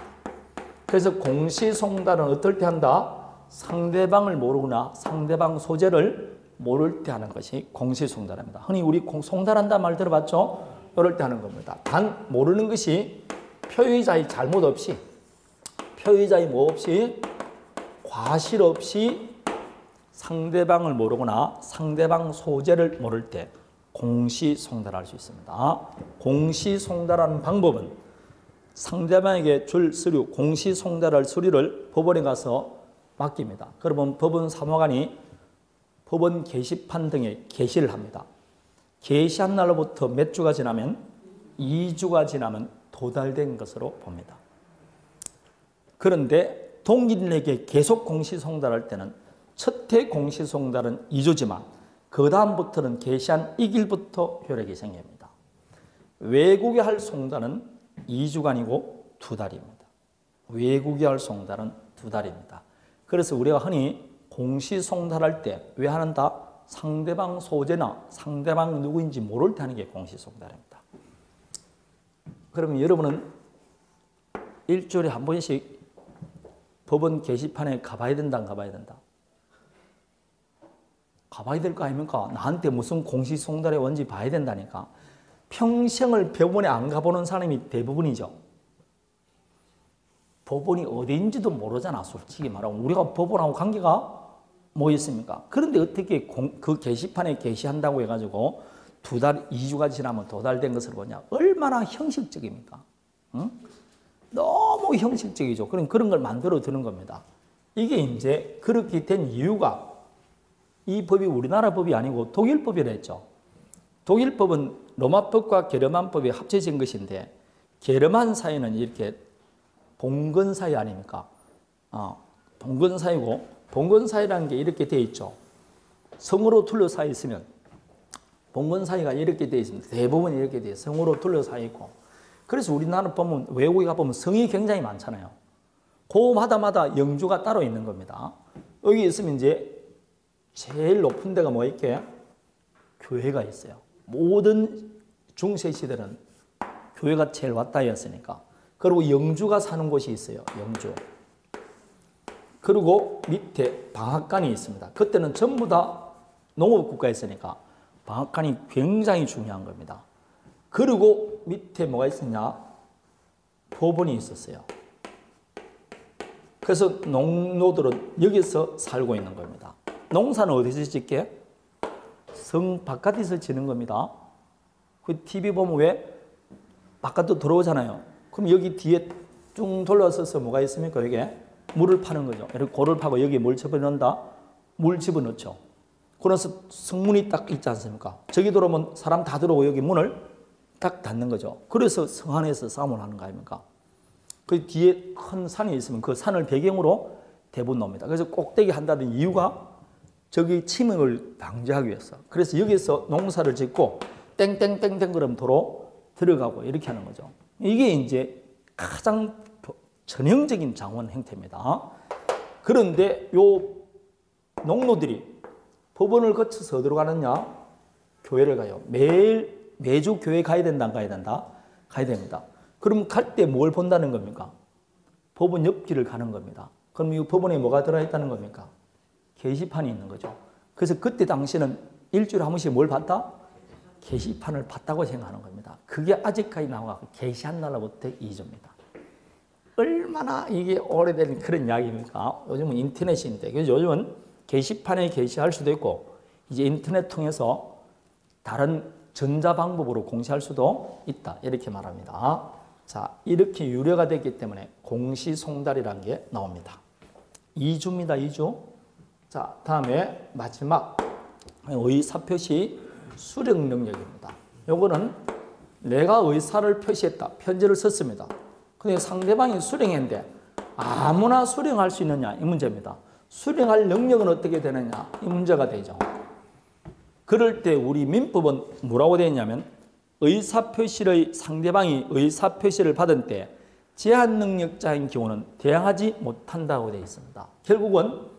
그래서 공시송달은 어떨 때 한다? 상대방을 모르거나 상대방 소재를 모를 때 하는 것이 공시송달입니다. 흔히 우리 송달한다 말 들어봤죠? 이럴 때 하는 겁니다. 단 모르는 것이 표의자의 잘못 없이 표의자의 뭐 없이 과실 없이 상대방을 모르거나 상대방 소재를 모를 때 공시송달할 수 있습니다. 공시송달하는 방법은 상대방에게 줄 서류, 공시송달할 서류를 법원에 가서 맡깁니다. 그러면 법원 사무관이 법원 게시판 등에 게시를 합니다. 게시한 날로부터 몇 주가 지나면 2주가 지나면 도달된 것으로 봅니다. 그런데 동일인에게 계속 공시송달할 때는 첫 해 공시송달은 2주지만 그 다음부터는 게시한 이 길부터 효력이 생깁니다. 외국에 할 송달은 2주간이고 2달입니다. 외국에 할 송달은 2달입니다. 그래서 우리가 흔히 공시송달할 때 왜 하는다? 상대방 소재나 상대방 누구인지 모를 때 하는 게 공시송달입니다. 그러면 여러분은 일주일에 한 번씩 법원 게시판에 가봐야 된다, 안 가봐야 된다? 가봐야 될 거 아닙니까? 나한테 무슨 공시송달의 원지 봐야 된다니까. 평생을 법원에 안 가보는 사람이 대부분이죠. 법원이 어디인지도 모르잖아, 솔직히 말하면. 우리가 법원하고 관계가 뭐 있습니까? 그런데 어떻게 그 게시판에 게시한다고 해가지고 2달, 2주가 지나면 도달된 것을 보냐? 얼마나 형식적입니까? 응? 너무 형식적이죠. 그런 걸 만들어 두는 겁니다. 이게 이제 그렇게 된 이유가 이 법이 우리나라 법이 아니고 독일 법이라 했죠. 독일 법은 로마법과 게르만법이 합쳐진 것인데 게르만 사회는 이렇게 봉건 사회 아닙니까? 봉건 사회고 봉건 사회라는 게 이렇게 되어 있죠. 성으로 둘러싸여 있으면 봉건 사회가 이렇게 되어 있습니다. 대부분 이렇게 되어 성으로 둘러싸여 있고 그래서 우리나라 보면 외국에 가보면 성이 굉장히 많잖아요. 그 마다마다 영주가 따로 있는 겁니다. 여기 있으면 이제 제일 높은 데가 뭐 있게? 교회가 있어요. 모든 중세 시대는 교회가 제일 왔다였으니까. 그리고 영주가 사는 곳이 있어요. 영주. 그리고 밑에 방앗간이 있습니다. 그때는 전부 다 농업 국가였으니까 방앗간이 굉장히 중요한 겁니다. 그리고 밑에 뭐가 있었냐? 법원이 있었어요. 그래서 농노들은 여기서 살고 있는 겁니다. 농사는 어디서 짓게? 성 바깥에서 지는 겁니다. 그 TV 보면 왜 바깥으로 들어오잖아요. 그럼 여기 뒤에 쭉 돌아서서 뭐가 있습니까? 여기에 물을 파는 거죠. 이렇게 고를 파고 여기에 뭘 집어넣는다? 물 집어넣죠. 그래서 성문이 딱 있지 않습니까? 저기 들어오면 사람 다 들어오고 여기 문을 딱 닫는 거죠. 그래서 성 안에서 싸움을 하는 거 아닙니까? 그 뒤에 큰 산이 있으면 그 산을 배경으로 대부분 놉니다. 그래서 꼭대기 한다는 이유가 저기 침입을 방지하기 위해서. 그래서 여기서 농사를 짓고 땡땡땡땡 그러면 도로 들어가고 이렇게 하는 거죠. 이게 이제 가장 전형적인 장원 형태입니다. 그런데 요 농노들이 법원을 거쳐서 어디로 가느냐? 교회를 가요. 매주 교회 가야 된다, 안 가야 된다? 가야 됩니다. 그럼 갈 때 뭘 본다는 겁니까? 법원 옆길을 가는 겁니다. 그럼 이 법원에 뭐가 들어있다는 겁니까? 게시판이 있는 거죠. 그래서 그때 당시는 일주일에 한 번씩 뭘 봤다? 게시판을 봤다고 생각하는 겁니다. 그게 아직까지 나와 게시한 날로부터 2주입니다. 얼마나 이게 오래된 그런 이야기입니까? 요즘은 인터넷인데, 그래서 요즘은 게시판에 게시할 수도 있고, 이제 인터넷 통해서 다른 전자 방법으로 공시할 수도 있다. 이렇게 말합니다. 자, 이렇게 유래가 됐기 때문에 공시송달이라는 게 나옵니다. 2주입니다. 2주. 자, 다음에 마지막 의사표시 수령 능력입니다. 요거는 내가 의사를 표시했다. 편지를 썼습니다. 근데 상대방이 수령했는데 아무나 수령할 수 있느냐? 이 문제입니다. 수령할 능력은 어떻게 되느냐? 이 문제가 되죠. 그럴 때 우리 민법은 뭐라고 되어 있냐면 의사표시의 상대방이 의사표시를 받은 때 제한 능력자인 경우는 대항하지 못한다고 되어 있습니다. 결국은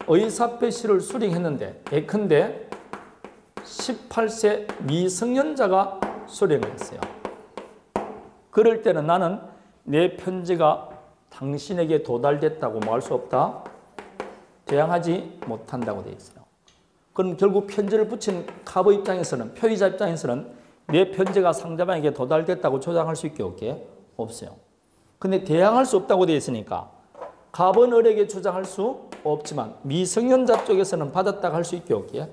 의사표시를 수령했는데 예컨대 18세 미성년자가 수령을 했어요. 그럴 때는 나는 내 편지가 당신에게 도달됐다고 뭐 할 수 없다? 대항하지 못한다고 되어 있어요. 그럼 결국 편지를 붙인 갑의 입장에서는, 표의자 입장에서는 내 편지가 상대방에게 도달됐다고 주장할 수 있게 없게? 없어요. 근데 대항할 수 없다고 되어 있으니까 갑은 을에게 주장할 수 없지만 미성년자 쪽에서는 받았다고 할 수 있게 없게?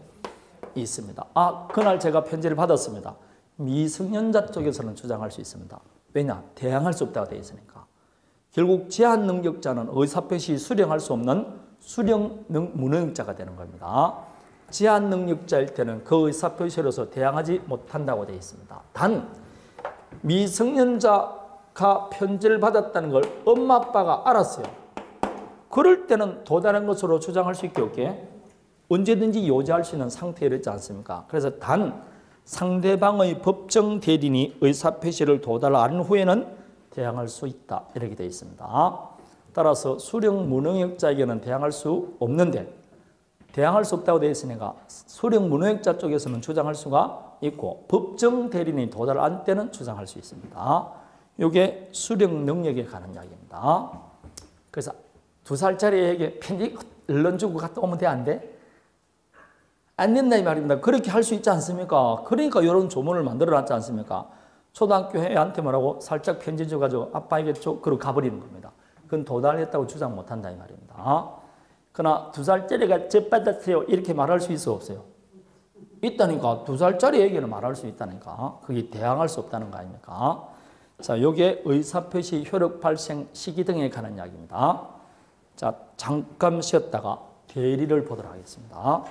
있습니다. 아, 그날 제가 편지를 받았습니다. 미성년자 쪽에서는 주장할 수 있습니다. 왜냐? 대항할 수 없다고 되어 있으니까. 결국 제한 능력자는 의사표시 수령할 수 없는 수령 무능력자가 되는 겁니다. 제한 능력자일 때는 그 의사표시로서 대항하지 못한다고 되어 있습니다. 단 미성년자가 편지를 받았다는 걸 엄마 아빠가 알았어요. 그럴 때는 도달한 것으로 주장할 수 있게 없게 언제든지 요지할 수 있는 상태에 이르지 않습니까? 그래서 단 상대방의 법정 대리인이 의사표시를 도달한 후에는 대항할 수 있다. 이렇게 되어 있습니다. 따라서 수령 무능력자에게는 대항할 수 없는데 대항할 수 없다고 되어 있으니까 수령 무능력자 쪽에서는 주장할 수가 있고 법정 대리인이 도달한 때는 주장할 수 있습니다. 이게 수령 능력에 관한 이야기입니다. 그래서 2살짜리 애에게 편지 얼른 주고 갔다 오면 돼, 안 돼? 안 된다 이 말입니다. 그렇게 할 수 있지 않습니까? 그러니까 이런 조문을 만들어 놨지 않습니까? 초등학교 애한테 뭐라고 살짝 편지 줘가지고 아빠에게 줘 그러고 가버리는 겁니다. 그건 도달했다고 주장 못한다 이 말입니다. 그러나 2살짜리가 젖받았어요 이렇게 말할 수 있어 없어요? 있다니까. 2살짜리에게는 말할 수 있다니까. 그게 대항할 수 없다는 거 아닙니까? 자, 이게 의사표시 효력 발생 시기 등에 관한 이야기입니다. 자, 잠깐 쉬었다가 계리를 보도록 하겠습니다.